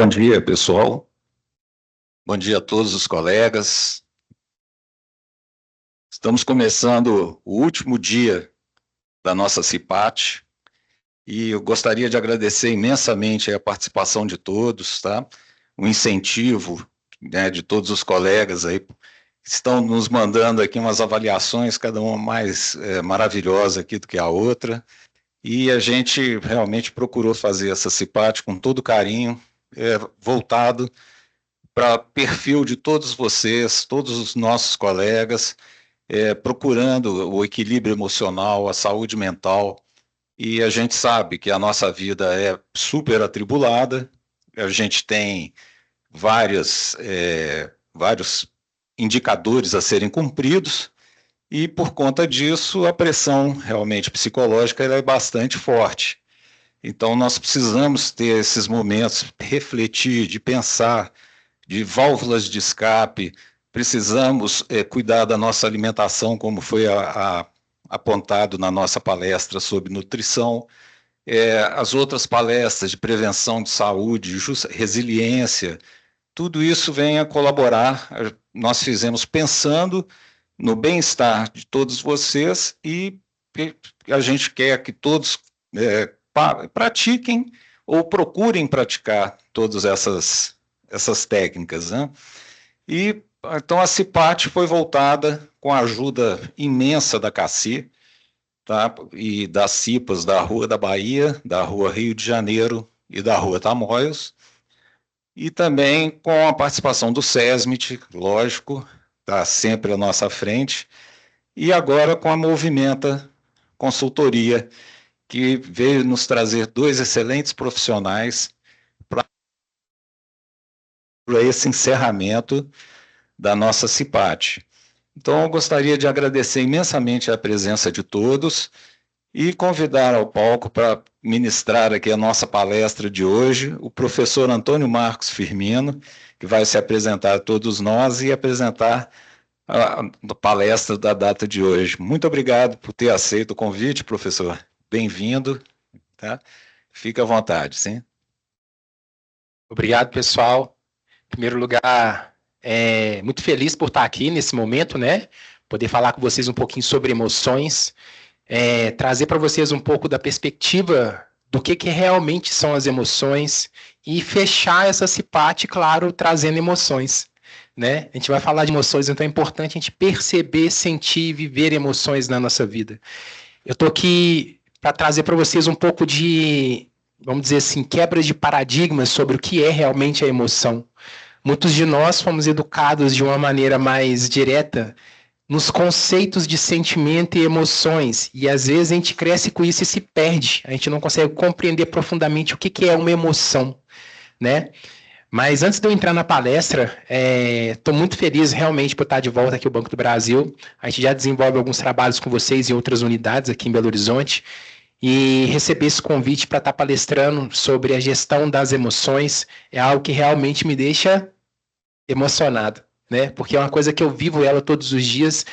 Bom dia, pessoal. Bom dia a todos os colegas. Estamos começando o último dia da nossa CIPAT e eu gostaria de agradecer imensamente a participação de todos, tá? O incentivo, né, de todos os colegas aí que estão nos mandando aqui umas avaliações, cada uma mais maravilhosa aqui do que a outra, e a gente realmente procurou fazer essa CIPAT com todo carinho, voltado para perfil de todos vocês, todos os nossos colegas, procurando o equilíbrio emocional, a saúde mental, e a gente sabe que a nossa vida é super atribulada, a gente tem vários indicadores a serem cumpridos, e por conta disso a pressão realmente psicológica ela é bastante forte. Então nós precisamos ter esses momentos, refletir, de pensar, de válvulas de escape, precisamos cuidar da nossa alimentação, como foi apontado na nossa palestra sobre nutrição, as outras palestras de prevenção de saúde, resiliência, tudo isso vem a colaborar. Nós fizemos pensando no bem-estar de todos vocês e a gente quer que todos pratiquem ou procurem praticar todas essas técnicas, né? E então a CIPAT foi voltada com a ajuda imensa da CACI, tá? E das CIPAs da Rua da Bahia, da Rua Rio de Janeiro e da Rua Tamoios, e também com a participação do SESMIT, lógico, está sempre à nossa frente, e agora com a Movimenta Consultoria, que veio nos trazer dois excelentes profissionais para esse encerramento da nossa CIPAT. Então, eu gostaria de agradecer imensamente a presença de todos e convidar ao palco para ministrar aqui a nossa palestra de hoje, o professor Antônio Marcos Firmino, que vai se apresentar a todos nós e apresentar a palestra da data de hoje. Muito obrigado por ter aceito o convite, professor. Bem-vindo, tá? Fique à vontade, sim. Obrigado, pessoal. Em primeiro lugar, muito feliz por estar aqui nesse momento, né? Poder falar com vocês um pouquinho sobre emoções, trazer para vocês um pouco da perspectiva do que realmente são as emoções e fechar essa CIPAT, claro, trazendo emoções, né? A gente vai falar de emoções, então é importante a gente perceber, sentir e viver emoções na nossa vida. Eu estou aqui para trazer para vocês um pouco de, vamos dizer assim, quebras de paradigmas sobre o que é realmente a emoção. Muitos de nós fomos educados de uma maneira mais direta nos conceitos de sentimento e emoções, e às vezes a gente cresce com isso e se perde, a gente não consegue compreender profundamente o que é uma emoção, né? Mas antes de eu entrar na palestra, estou muito feliz realmente por estar de volta aqui ao Banco do Brasil. A gente já desenvolve alguns trabalhos com vocês em outras unidades aqui em Belo Horizonte, e receber esse convite para estar palestrando sobre a gestão das emoções é algo que realmente me deixa emocionado, né? Porque é uma coisa que eu vivo ela todos os dias,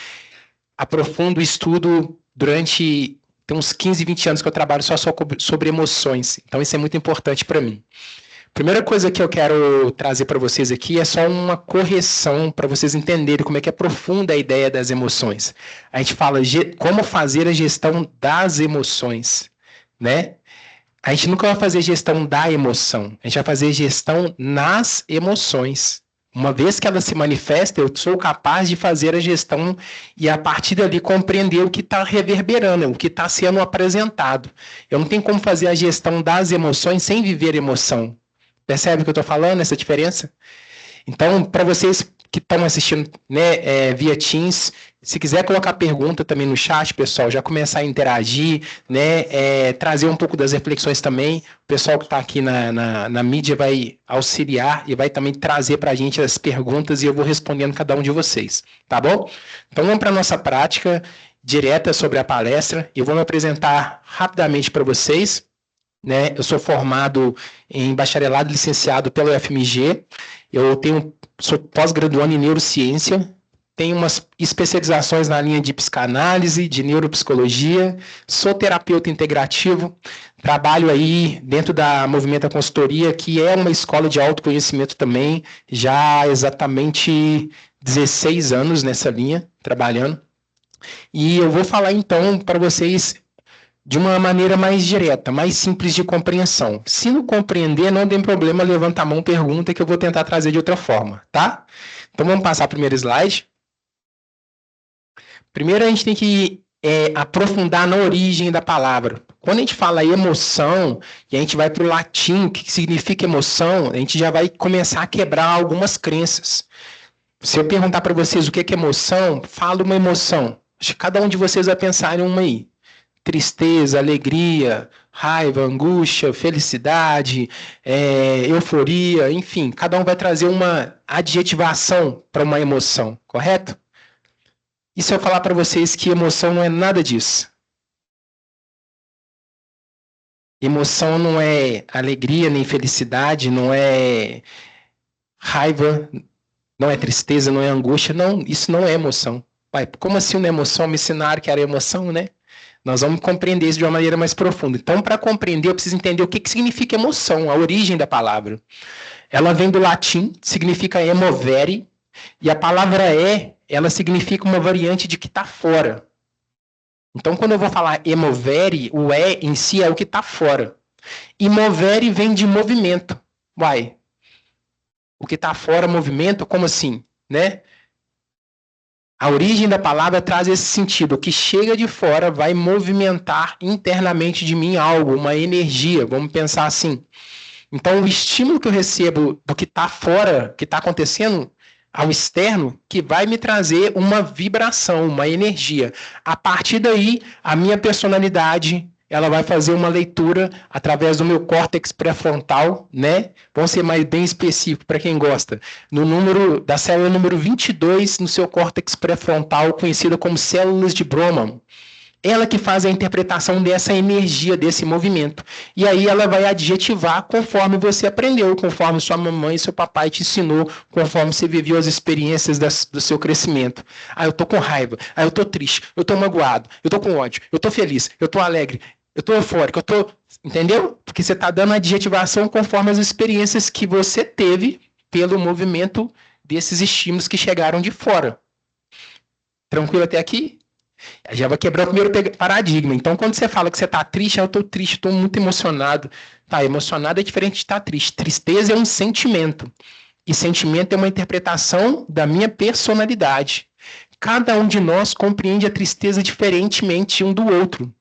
aprofundo o estudo durante tem uns 15, 20 anos que eu trabalho só sobre emoções, então isso é muito importante para mim. Primeira coisa que eu quero trazer para vocês aqui é só uma correção para vocês entenderem como é que é profunda a ideia das emoções. A gente fala como fazer a gestão das emoções, né? A gente nunca vai fazer gestão da emoção, a gente vai fazer gestão nas emoções. Uma vez que ela se manifesta, eu sou capaz de fazer a gestão e a partir dali compreender o que está reverberando, o que está sendo apresentado. Eu não tenho como fazer a gestão das emoções sem viver emoção. Percebe o que eu estou falando, essa diferença? Então, para vocês que estão assistindo, né, via Teams, se quiser colocar pergunta também no chat, pessoal, já começar a interagir, né, trazer um pouco das reflexões também. O pessoal que está aqui na mídia vai auxiliar e vai também trazer para a gente as perguntas e eu vou respondendo cada um de vocês, tá bom? Então, vamos para a nossa prática direta sobre a palestra. Eu vou me apresentar rapidamente para vocês. Né? Eu sou formado em bacharelado e licenciado pelo UFMG, sou pós-graduando em neurociência, tenho umas especializações na linha de psicanálise, de neuropsicologia, sou terapeuta integrativo, trabalho aí dentro da Movimenta Consultoria, que é uma escola de autoconhecimento também, já há exatamente 16 anos nessa linha, trabalhando. E eu vou falar então para vocês de uma maneira mais direta, mais simples de compreensão. Se não compreender, não tem problema, levanta a mão, pergunta, que eu vou tentar trazer de outra forma, tá? Então vamos passar o primeiro slide. Primeiro a gente tem que aprofundar na origem da palavra. Quando a gente fala emoção, e a gente vai para o latim, o que significa emoção, a gente já vai começar a quebrar algumas crenças. Se eu perguntar para vocês o que é emoção, fala uma emoção. Acho que cada um de vocês vai pensar em uma aí. Tristeza, alegria, raiva, angústia, felicidade, euforia, enfim, cada um vai trazer uma adjetivação para uma emoção, correto? E se eu falar para vocês que emoção não é nada disso? Emoção não é alegria, nem felicidade, não é raiva, não é tristeza, não é angústia, não, isso não é emoção. Pai, como assim não é emoção? Me ensinaram que era emoção, né? Nós vamos compreender isso de uma maneira mais profunda. Então, para compreender, eu preciso entender o que significa emoção, a origem da palavra. Ela vem do latim, significa emovere, e a palavra ela significa uma variante de que está fora. Então, quando eu vou falar emovere, o em si é o que está fora. E movere vem de movimento. Uai, o que está fora, movimento, como assim? Né? A origem da palavra traz esse sentido. O que chega de fora vai movimentar internamente de mim algo, uma energia, vamos pensar assim. Então, o estímulo que eu recebo do que está fora, que está acontecendo ao externo, que vai me trazer uma vibração, uma energia. A partir daí, a minha personalidade, ela vai fazer uma leitura através do meu córtex pré-frontal, né? Vamos ser mais bem específico para quem gosta. No número da célula número 22, no seu córtex pré-frontal, conhecida como células de Broman. Ela que faz a interpretação dessa energia, desse movimento. E aí ela vai adjetivar conforme você aprendeu, conforme sua mamãe e seu papai te ensinou, conforme você viveu as experiências do seu crescimento. Ah, eu tô com raiva, ah, eu tô triste, eu tô magoado, eu tô com ódio, eu tô feliz, eu tô alegre, eu tô eufórico, eu tô... Entendeu? Porque você está dando adjetivação conforme as experiências que você teve pelo movimento desses estímulos que chegaram de fora. Tranquilo até aqui? Já vai quebrar o primeiro paradigma. Então, quando você fala que você está triste, eu estou triste, estou muito emocionado. Tá, emocionado é diferente de estar triste. Tristeza é um sentimento. E sentimento é uma interpretação da minha personalidade. Cada um de nós compreende a tristeza diferentemente um do outro.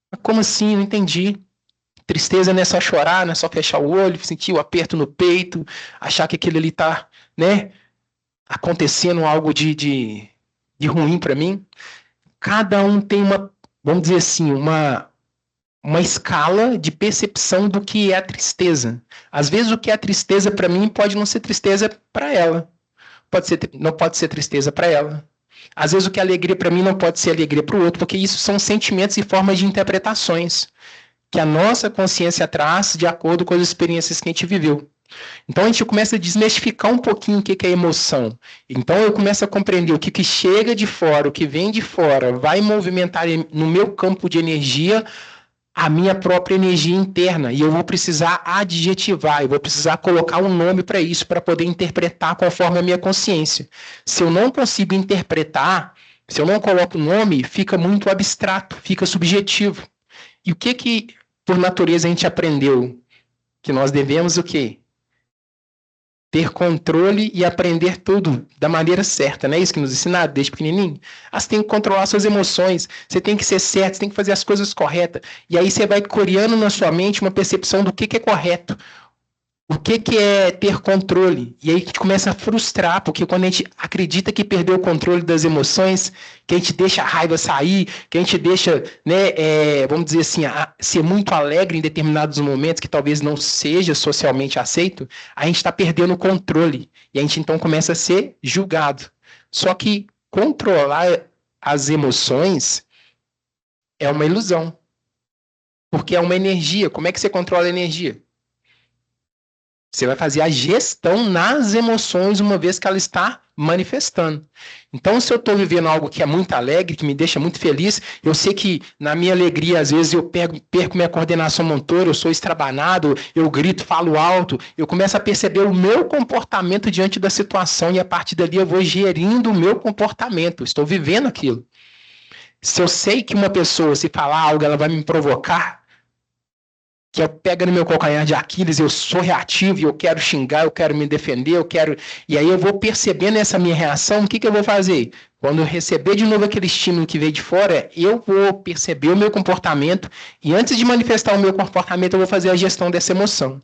Mas como assim? Não entendi. Tristeza não é só chorar, não é só fechar o olho, sentir o aperto no peito, achar que aquilo ali está, né, acontecendo algo de ruim para mim. Cada um tem uma, vamos dizer assim, uma escala de percepção do que é a tristeza. Às vezes o que é a tristeza para mim pode não ser tristeza para ela. Não pode ser tristeza para ela. Às vezes o que é alegria para mim não pode ser alegria para o outro, porque isso são sentimentos e formas de interpretações que a nossa consciência traz de acordo com as experiências que a gente viveu. Então a gente começa a desmistificar um pouquinho o que é emoção. Então eu começo a compreender o que chega de fora, o que vem de fora, vai movimentar no meu campo de energia a minha própria energia interna. E eu vou precisar adjetivar, eu vou precisar colocar um nome para isso, para poder interpretar conforme a minha consciência. Se eu não consigo interpretar, se eu não coloco nome, fica muito abstrato, fica subjetivo. E o que por natureza a gente aprendeu? Que nós devemos o quê? Ter controle e aprender tudo da maneira certa, não é isso que nos ensinaram desde pequenininho? Você tem que controlar suas emoções, você tem que ser certo, você tem que fazer as coisas corretas. E aí você vai criando na sua mente uma percepção do que é correto. O que é ter controle? E aí a gente começa a frustrar, porque quando a gente acredita que perdeu o controle das emoções, que a gente deixa a raiva sair, que a gente deixa, né, vamos dizer assim, ser muito alegre em determinados momentos, que talvez não seja socialmente aceito, a gente está perdendo o controle. E a gente então começa a ser julgado. Só que controlar as emoções é uma ilusão. Porque é uma energia. Como é que você controla a energia? Você vai fazer a gestão nas emoções uma vez que ela está manifestando. Então, se eu estou vivendo algo que é muito alegre, que me deixa muito feliz, eu sei que na minha alegria, às vezes, eu perco minha coordenação motora, eu sou estrabanado, eu grito, falo alto, eu começo a perceber o meu comportamento diante da situação e a partir dali eu vou gerindo o meu comportamento, estou vivendo aquilo. Se eu sei que uma pessoa, se falar algo, ela vai me provocar, que eu pego no meu calcanhar de Aquiles, eu sou reativo, e eu quero xingar, eu quero me defender, eu quero... E aí eu vou percebendo essa minha reação, o que eu vou fazer? Quando eu receber de novo aquele estímulo que veio de fora, eu vou perceber o meu comportamento, e antes de manifestar o meu comportamento, eu vou fazer a gestão dessa emoção.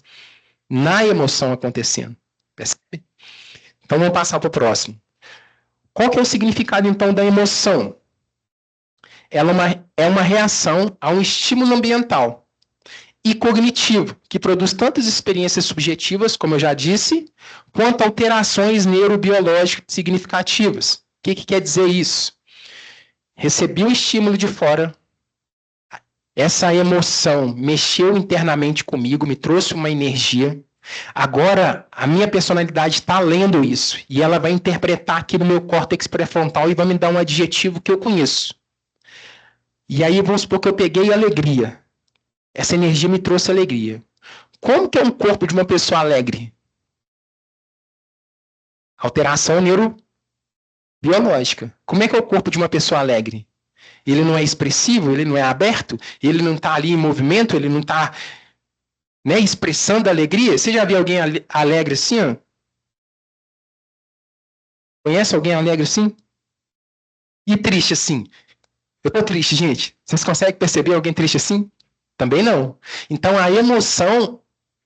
Na emoção acontecendo. Percebe? Então vamos passar para o próximo. Qual que é o significado, então, da emoção? Ela é uma reação a um estímulo ambiental e cognitivo, que produz tantas experiências subjetivas, como eu já disse, quanto alterações neurobiológicas significativas. O que quer dizer isso? Recebi um estímulo de fora, essa emoção mexeu internamente comigo, me trouxe uma energia. Agora, a minha personalidade está lendo isso, e ela vai interpretar aqui no meu córtex pré-frontal e vai me dar um adjetivo que eu conheço. E aí, vamos supor que eu peguei alegria. Essa energia me trouxe alegria. Como que é um corpo de uma pessoa alegre? Alteração neurobiológica. Como é que é o corpo de uma pessoa alegre? Ele não é expressivo, ele não é aberto, ele não está ali em movimento, ele não está, né, expressando alegria. Você já viu alguém alegre assim? Ó? Conhece alguém alegre assim? E triste assim? Eu tô triste, gente. Vocês conseguem perceber alguém triste assim? Também não. Então, a emoção,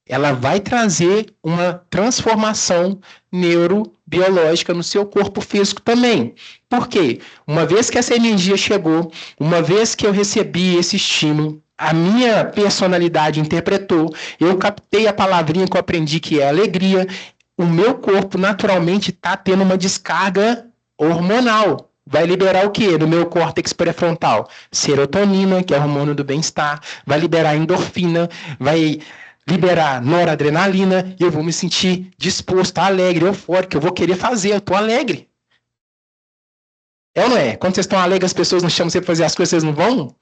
ela vai trazer uma transformação neurobiológica no seu corpo físico também. Por quê? Uma vez que essa energia chegou, uma vez que eu recebi esse estímulo, a minha personalidade interpretou, eu captei a palavrinha que eu aprendi que é alegria, o meu corpo naturalmente está tendo uma descarga hormonal. Vai liberar o quê? No meu córtex pré-frontal? Serotonina, que é o hormônio do bem-estar. Vai liberar endorfina, vai liberar noradrenalina, e eu vou me sentir disposto, alegre, eufórico, eu vou querer fazer, eu estou alegre. É ou não é? Quando vocês estão alegres, as pessoas não chamam você para fazer as coisas, vocês não vão?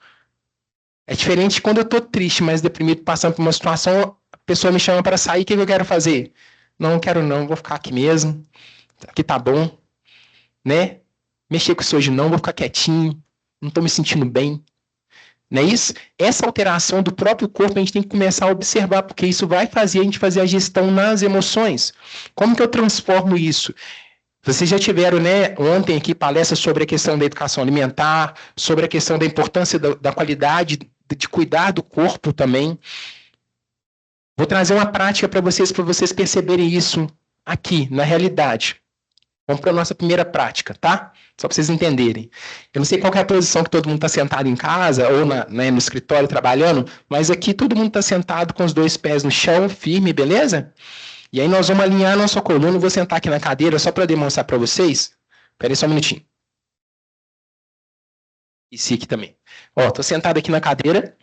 É diferente quando eu estou triste, mas deprimido, passando por uma situação, a pessoa me chama para sair, o que eu quero fazer? Não quero não, vou ficar aqui mesmo, aqui tá bom, né? Mexer com isso hoje não, vou ficar quietinho, não estou me sentindo bem. Não é isso? Essa alteração do próprio corpo a gente tem que começar a observar, porque isso vai fazer a gente fazer a gestão nas emoções. Como que eu transformo isso? Vocês já tiveram, né, ontem aqui palestra sobre a questão da educação alimentar, sobre a questão da importância da qualidade, de cuidar do corpo também. Vou trazer uma prática para vocês perceberem isso aqui, na realidade. Vamos para a nossa primeira prática, tá? Só para vocês entenderem. Eu não sei qual é a posição que todo mundo está sentado em casa ou no escritório trabalhando, mas aqui todo mundo está sentado com os dois pés no chão, firme, beleza? E aí nós vamos alinhar a nossa coluna. Eu vou sentar aqui na cadeira só para demonstrar para vocês. Espera aí só um minutinho. E se aqui também. Ó, estou sentado aqui na cadeira,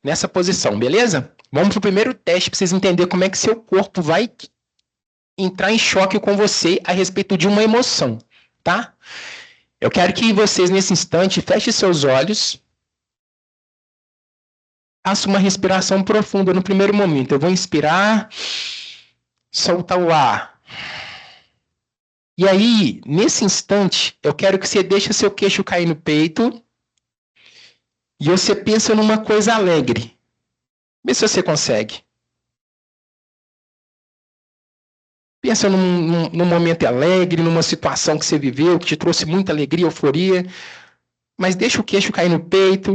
nessa posição, beleza? Vamos para o primeiro teste para vocês entenderem como é que seu corpo vai entrar em choque com você a respeito de uma emoção, tá? Eu quero que vocês, nesse instante, fechem seus olhos. Faça uma respiração profunda no primeiro momento. Eu vou inspirar, soltar o ar. E aí, nesse instante, eu quero que você deixe seu queixo cair no peito e você pensa numa coisa alegre. Vê se você consegue. Pensa num momento alegre, numa situação que você viveu, que te trouxe muita alegria, euforia. Mas deixa o queixo cair no peito.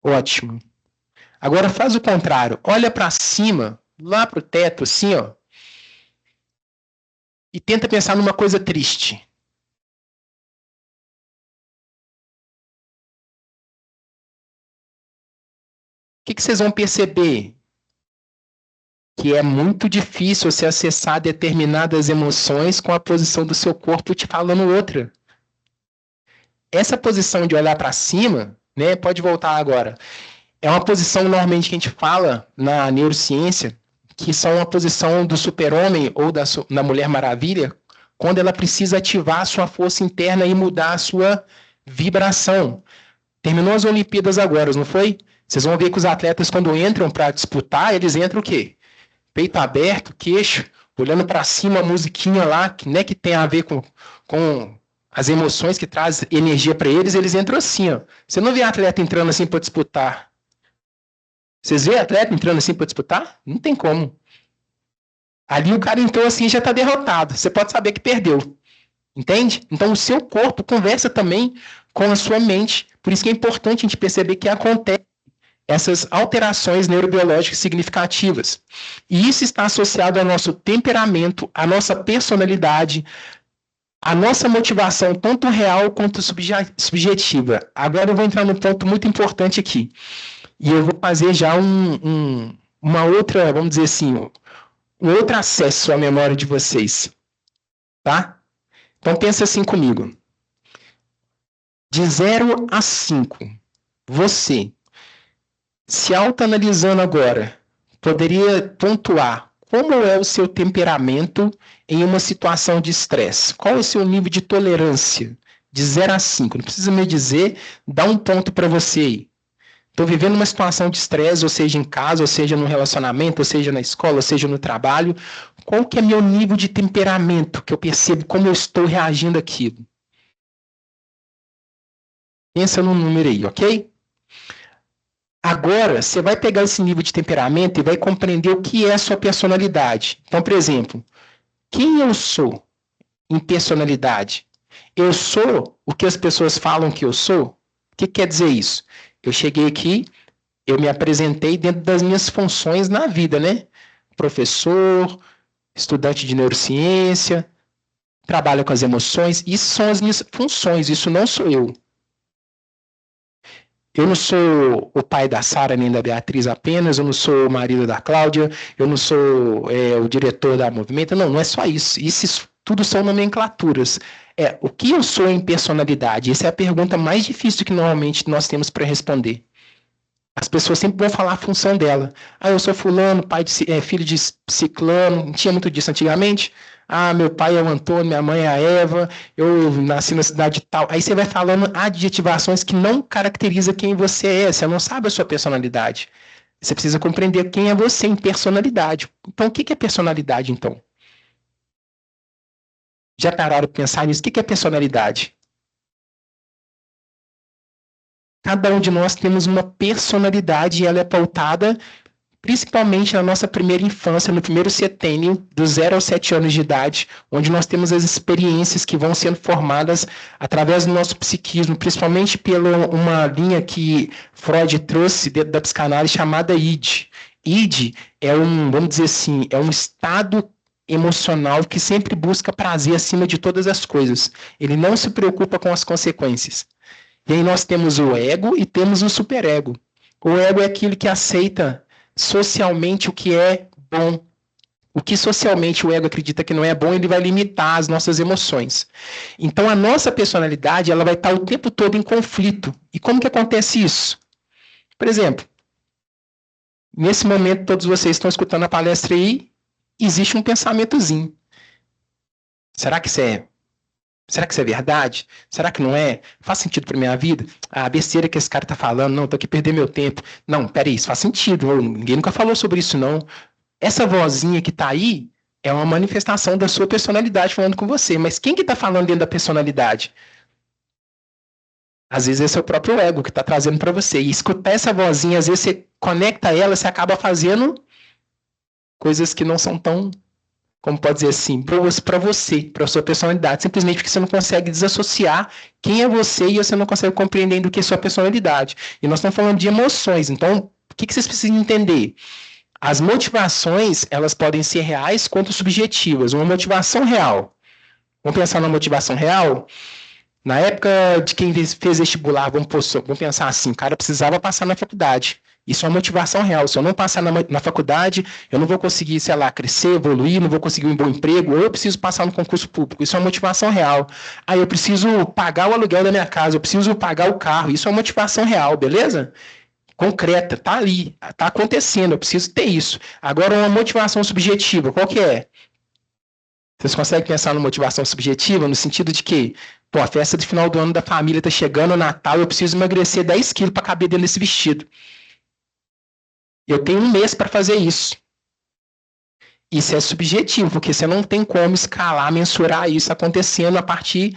Ótimo. Agora faz o contrário. Olha para cima, lá para o teto, assim, ó. E tenta pensar numa coisa triste. O que vocês vão perceber? Que é muito difícil você acessar determinadas emoções com a posição do seu corpo te falando outra. Essa posição de olhar para cima, né, pode voltar agora, É uma posição, normalmente, que a gente fala na neurociência, que são a posição do super-homem ou da Mulher Maravilha, quando ela precisa ativar a sua força interna e mudar a sua vibração. Terminou as Olimpíadas agora, não foi? Vocês vão ver que os atletas, quando entram para disputar, eles entram o quê? Peito aberto, queixo, olhando para cima, a musiquinha lá, que tem a ver com as emoções que traz energia para eles, eles entram assim, ó. Você não vê atleta entrando assim para disputar. Vocês vê atleta entrando assim para disputar? Não tem como. Ali o cara entrou assim e já está derrotado. Você pode saber que perdeu. Entende? Então o seu corpo conversa também com a sua mente. Por isso que é importante a gente perceber que acontece essas alterações neurobiológicas significativas. E isso está associado ao nosso temperamento, à nossa personalidade, à nossa motivação, tanto real quanto subjetiva. Agora eu vou entrar num ponto muito importante aqui. E eu vou fazer já uma outra, vamos dizer assim, um outro acesso à memória de vocês. Tá? Então pensa assim comigo. De 0 a 5, você, se autoanalisando agora, poderia pontuar como é o seu temperamento em uma situação de estresse? Qual é o seu nível de tolerância? De 0 a 5. Não precisa me dizer, dá um ponto para você aí. Estou vivendo uma situação de estresse, ou seja em casa, ou seja no relacionamento, ou seja na escola, ou seja no trabalho. Qual que é meu nível de temperamento, que eu percebo como eu estou reagindo àquilo? Pensa no número aí, ok? Agora, você vai pegar esse nível de temperamento e vai compreender o que é a sua personalidade. Então, por exemplo, quem eu sou em personalidade? Eu sou o que as pessoas falam que eu sou? O que quer dizer isso? Eu cheguei aqui, eu me apresentei dentro das minhas funções na vida, né? Professor, estudante de neurociência, trabalho com as emoções. Isso são as minhas funções, isso não sou eu. Eu não sou o pai da Sara nem da Beatriz apenas, eu não sou o marido da Cláudia, eu não sou o diretor da Movimento, não é só isso. Isso tudo são nomenclaturas. O que eu sou em personalidade? Essa é a pergunta mais difícil que normalmente nós temos para responder. As pessoas sempre vão falar a função dela. Eu sou fulano, filho de ciclano, não tinha muito disso antigamente. Meu pai é o Antônio, minha mãe é a Eva, eu nasci na cidade tal. Aí você vai falando adjetivações que não caracteriza quem você é, você não sabe a sua personalidade. Você precisa compreender quem é você em personalidade. Então, o que é personalidade, então? Já pararam para pensar nisso? O que é personalidade? Cada um de nós temos uma personalidade e ela é pautada principalmente na nossa primeira infância, no primeiro setênio, dos 0 aos 7 anos de idade, onde nós temos as experiências que vão sendo formadas através do nosso psiquismo, principalmente pela uma linha que Freud trouxe dentro da psicanálise chamada id. Id é vamos dizer assim, é um estado emocional que sempre busca prazer acima de todas as coisas. Ele não se preocupa com as consequências. E aí nós temos o ego e temos o superego. O ego é aquilo que aceita socialmente o que é bom. O que socialmente o ego acredita que não é bom, ele vai limitar as nossas emoções. Então a nossa personalidade ela vai estar o tempo todo em conflito. E como que acontece isso? Por exemplo, nesse momento todos vocês estão escutando a palestra aí, existe um pensamentozinho. Será que isso é verdade? Será que não é? Faz sentido para minha vida? A besteira que esse cara tá falando, não, tô aqui perder meu tempo. Não, peraí, isso faz sentido. Ninguém nunca falou sobre isso, não. Essa vozinha que tá aí é uma manifestação da sua personalidade falando com você. Mas quem que tá falando dentro da personalidade? Às vezes é seu próprio ego que tá trazendo para você. E escutar essa vozinha, às vezes você conecta ela, você acaba fazendo coisas que não são tão, como pode dizer assim, boas para você, para a sua personalidade, simplesmente porque você não consegue desassociar quem é você e você não consegue compreender do que é sua personalidade. E nós estamos falando de emoções, então o que vocês precisam entender? As motivações, elas podem ser reais quanto subjetivas. Uma motivação real. Vamos pensar na motivação real? Na época de quem fez vestibular, vamos pensar assim, o cara precisava passar na faculdade. Isso é uma motivação real. Se eu não passar na faculdade, eu não vou conseguir, sei lá, crescer, evoluir, não vou conseguir um bom emprego, ou eu preciso passar no concurso público. Isso é uma motivação real. Eu preciso pagar o aluguel da minha casa, eu preciso pagar o carro. Isso é uma motivação real, beleza? concreta, tá ali, tá acontecendo, eu preciso ter isso. Agora, uma motivação subjetiva, qual que é? Vocês conseguem pensar numa motivação subjetiva, no sentido de que, pô, a festa de final do ano da família tá chegando, o Natal, eu preciso emagrecer 10 quilos para caber dentro desse vestido. Eu tenho um mês para fazer isso. Isso é subjetivo, porque você não tem como escalar, mensurar isso acontecendo a partir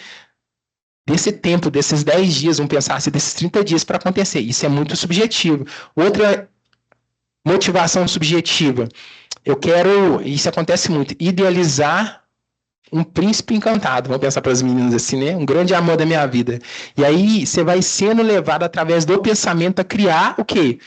desse tempo, desses 10 dias, vamos pensar assim, desses 30 dias para acontecer. Isso é muito subjetivo. Outra motivação subjetiva, eu quero, isso acontece muito, idealizar um príncipe encantado, vamos pensar para as meninas assim, né? Um grande amor da minha vida. E aí você vai sendo levado através do pensamento a criar o quê?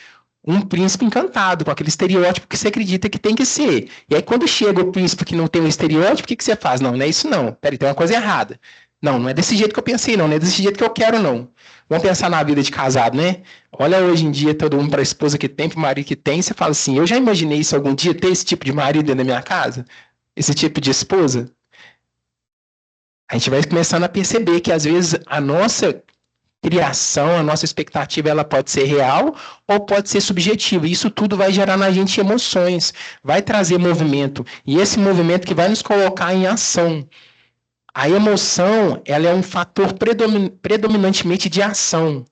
Um príncipe encantado, com aquele estereótipo que você acredita que tem que ser. E aí quando chega o príncipe que não tem um estereótipo, o que você faz? Não, não é isso não. Peraí, tem uma coisa errada. Não, não é desse jeito que eu pensei, não. Não é desse jeito que eu quero, não. Vamos pensar na vida de casado, né? Olha hoje em dia todo mundo para a esposa que tem, para o marido que tem, você fala assim, eu já imaginei isso algum dia, ter esse tipo de marido dentro da minha casa? Esse tipo de esposa? A gente vai começando a perceber que às vezes a nossa criação, a nossa expectativa, ela pode ser real ou pode ser subjetiva. E isso tudo vai gerar na gente emoções, vai trazer movimento. E esse movimento que vai nos colocar em ação. A emoção, ela é um fator predominantemente de ação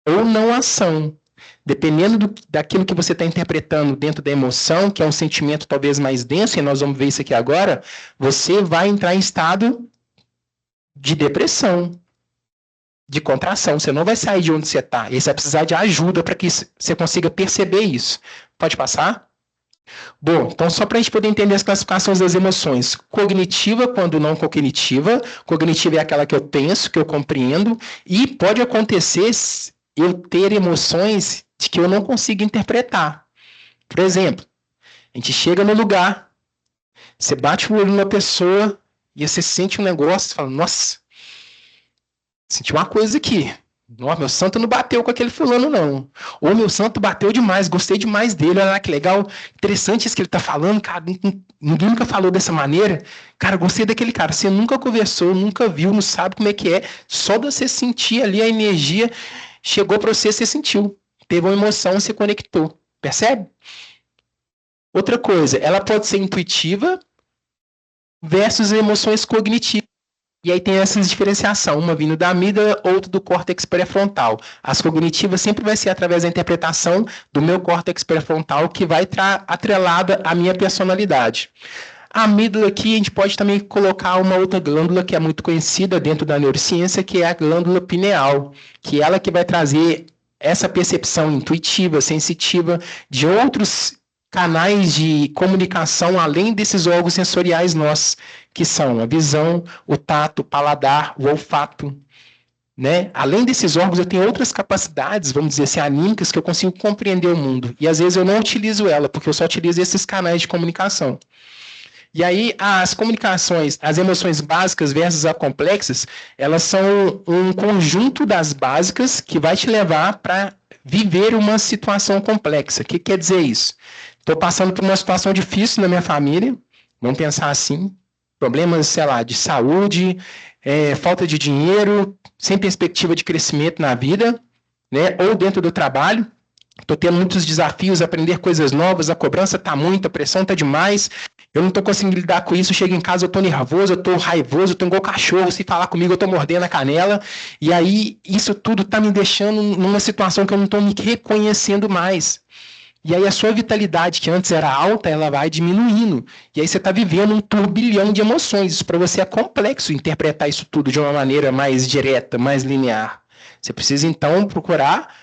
ou não ação. Dependendo daquilo que você está interpretando dentro da emoção, que é um sentimento talvez mais denso, e nós vamos ver isso aqui agora, você vai entrar em estado de depressão, de contração. Você não vai sair de onde você está. E você vai precisar de ajuda para que você consiga perceber isso. Pode passar? Bom, então só para a gente poder entender as classificações das emoções. Cognitiva, quando não cognitiva. Cognitiva é aquela que eu penso, que eu compreendo. E pode acontecer eu ter emoções de que eu não consigo interpretar. Por exemplo, a gente chega no lugar, você bate o olho numa pessoa e você sente um negócio e fala, nossa, senti uma coisa aqui. Nossa, meu santo não bateu com aquele fulano, não. Ou meu santo bateu demais, gostei demais dele, olha lá que legal, interessante isso que ele tá falando, cara, ninguém nunca falou dessa maneira. Cara, gostei daquele cara, você nunca conversou, nunca viu, não sabe como é que é, só de você sentir ali a energia, chegou para você, você sentiu, teve uma emoção, você conectou, percebe? Outra coisa, ela pode ser intuitiva versus emoções cognitivas. E aí tem essa diferenciação, uma vindo da amígdala, outra do córtex pré-frontal. As cognitivas sempre vai ser através da interpretação do meu córtex pré-frontal, que vai estar atrelada à minha personalidade. A amígdala aqui, a gente pode também colocar uma outra glândula que é muito conhecida dentro da neurociência, que é a glândula pineal, que é ela que vai trazer essa percepção intuitiva, sensitiva de outros canais de comunicação além desses órgãos sensoriais nossos, que são a visão, o tato, o paladar, o olfato. Né? Além desses órgãos, eu tenho outras capacidades, vamos dizer assim, anímicas, que eu consigo compreender o mundo. E às vezes eu não utilizo ela, porque eu só utilizo esses canais de comunicação. E aí as comunicações, as emoções básicas versus as complexas, elas são um conjunto das básicas que vai te levar para viver uma situação complexa. O que quer dizer isso? Estou passando por uma situação difícil na minha família, vamos pensar assim, problemas, sei lá, de saúde, falta de dinheiro, sem perspectiva de crescimento na vida, né, ou dentro do trabalho. Estou tendo muitos desafios, aprender coisas novas, a cobrança está muita, a pressão está demais, eu não estou conseguindo lidar com isso, chego em casa, eu estou nervoso, eu estou raivoso, eu estou igual cachorro, se falar comigo eu estou mordendo a canela, e aí isso tudo está me deixando numa situação que eu não estou me reconhecendo mais. E aí a sua vitalidade, que antes era alta, ela vai diminuindo. E aí você está vivendo um turbilhão de emoções. Isso para você é complexo, interpretar isso tudo de uma maneira mais direta, mais linear. Você precisa, então, procurar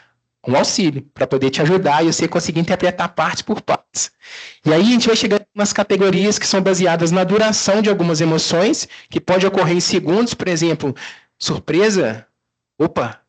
um auxílio para poder te ajudar e você conseguir interpretar parte por partes. E aí a gente vai chegando nas categorias que são baseadas na duração de algumas emoções, que pode ocorrer em segundos, por exemplo, surpresa, opa,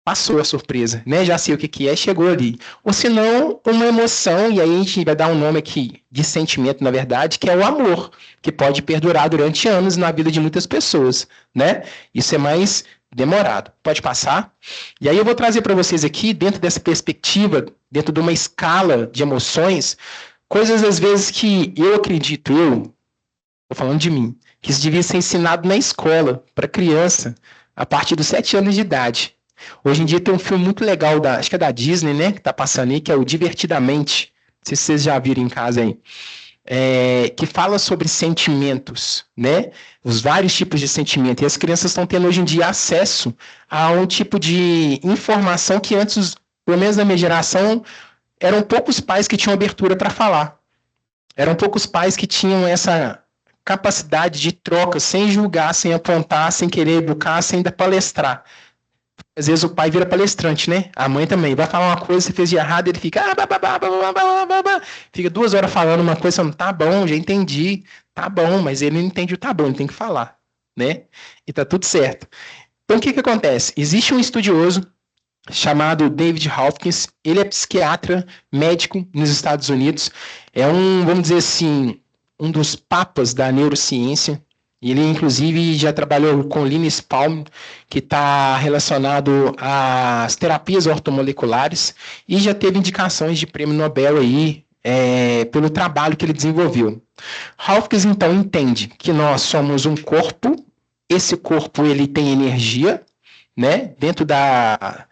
passou a surpresa, né? Já sei o que é, chegou ali. Ou se não, uma emoção, e aí a gente vai dar um nome aqui de sentimento, na verdade, que é o amor, que pode perdurar durante anos na vida de muitas pessoas, né? Isso é mais demorado. Pode passar? E aí eu vou trazer para vocês aqui, dentro dessa perspectiva, dentro de uma escala de emoções, coisas às vezes que eu acredito, estou falando de mim, que isso devia ser ensinado na escola, para criança, a partir dos 7 anos de idade. Hoje em dia tem um filme muito legal, acho que é da Disney, né? Que tá passando aí, que é o Divertidamente. Não sei se vocês já viram em casa aí. Que fala sobre sentimentos, né? Os vários tipos de sentimento. E as crianças estão tendo hoje em dia acesso a um tipo de informação que antes, pelo menos na minha geração, eram poucos pais que tinham abertura para falar. Eram poucos pais que tinham essa capacidade de troca, sem julgar, sem apontar, sem querer educar, sem ainda palestrar. Às vezes o pai vira palestrante, né? A mãe também. Vai falar uma coisa, você fez de errado, ele fica... Fica 2 horas falando uma coisa, falando, tá bom, já entendi, tá bom, mas ele não entende o tá bom, ele tem que falar, né? E tá tudo certo. Então, o que acontece? Existe um estudioso chamado David Hawkins, ele é psiquiatra, médico nos Estados Unidos, é vamos dizer assim, um dos papas da neurociência. Ele, inclusive, já trabalhou com Linus Pauling, que está relacionado às terapias ortomoleculares, e já teve indicações de prêmio Nobel aí, pelo trabalho que ele desenvolveu. Hawkins, então, entende que nós somos um corpo, esse corpo ele tem energia, né? Dentro da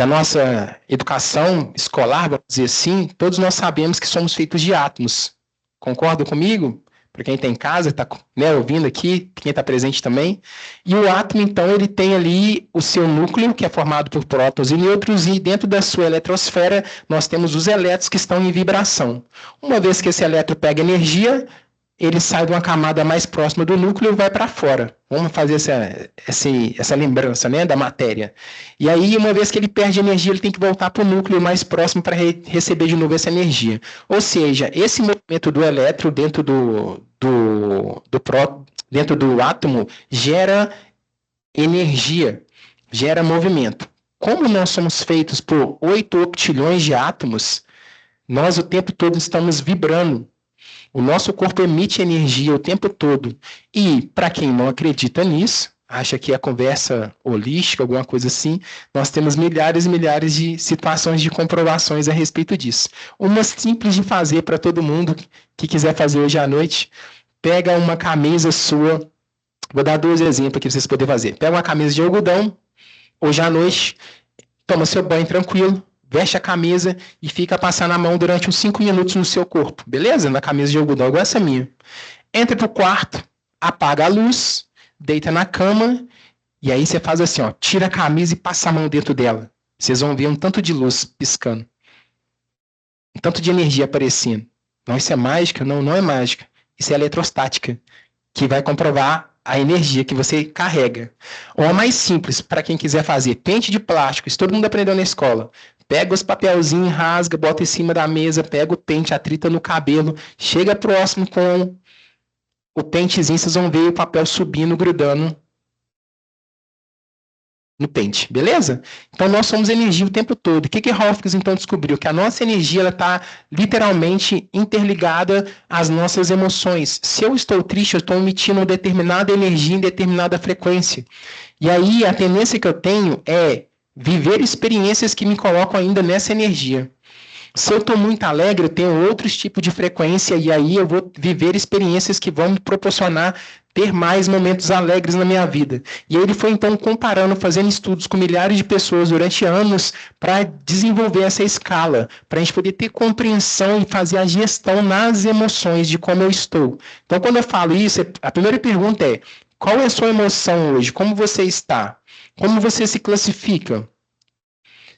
nossa educação escolar, vamos dizer assim, todos nós sabemos que somos feitos de átomos. Concordam comigo? Para quem está em casa, está, né, ouvindo aqui, quem está presente também. E o átomo, então, ele tem ali o seu núcleo, que é formado por prótons e nêutrons, e dentro da sua eletrosfera nós temos os elétrons que estão em vibração. Uma vez que esse elétron pega energia, ele sai de uma camada mais próxima do núcleo e vai para fora. Vamos fazer essa lembrança, né, da matéria. E aí, uma vez que ele perde energia, ele tem que voltar para o núcleo mais próximo para receber de novo essa energia. Ou seja, esse movimento do elétron dentro dentro do átomo gera energia, gera movimento. Como nós somos feitos por 8 octilhões de átomos, nós o tempo todo estamos vibrando. O nosso corpo emite energia o tempo todo. E, para quem não acredita nisso, acha que é conversa holística, alguma coisa assim, nós temos milhares e milhares de situações de comprovações a respeito disso. Uma simples de fazer para todo mundo que quiser fazer hoje à noite, pega uma camisa sua, vou dar 2 exemplos aqui para vocês poderem fazer. Pega uma camisa de algodão, hoje à noite, toma seu banho tranquilo, veste a camisa e fica passando a mão durante uns 5 minutos no seu corpo, beleza? Na camisa de algodão, igual essa minha. Entra pro quarto, apaga a luz, deita na cama, e aí você faz assim, ó, tira a camisa e passa a mão dentro dela. Vocês vão ver um tanto de luz piscando. Um tanto de energia aparecendo. Não, isso é mágica? Não, não é mágica. Isso é eletrostática, que vai comprovar a energia que você carrega. Ou a mais simples, para quem quiser fazer, pente de plástico, isso todo mundo aprendeu na escola. Pega os papelzinhos, rasga, bota em cima da mesa, pega o pente, atrita no cabelo, chega próximo com o pentezinho, vocês vão ver o papel subindo, grudando no pente, beleza? Então nós somos energia o tempo todo. O que Hawkins então descobriu? Que a nossa energia está literalmente interligada às nossas emoções. Se eu estou triste, eu estou emitindo uma determinada energia em determinada frequência. E aí a tendência que eu tenho é viver experiências que me colocam ainda nessa energia. Se eu estou muito alegre, eu tenho outros tipos de frequência e aí eu vou viver experiências que vão me proporcionar ter mais momentos alegres na minha vida. E aí ele foi então comparando, fazendo estudos com milhares de pessoas durante anos para desenvolver essa escala, para a gente poder ter compreensão e fazer a gestão nas emoções de como eu estou. Então quando eu falo isso, a primeira pergunta é: qual é a sua emoção hoje? Como você está? Como você se classifica?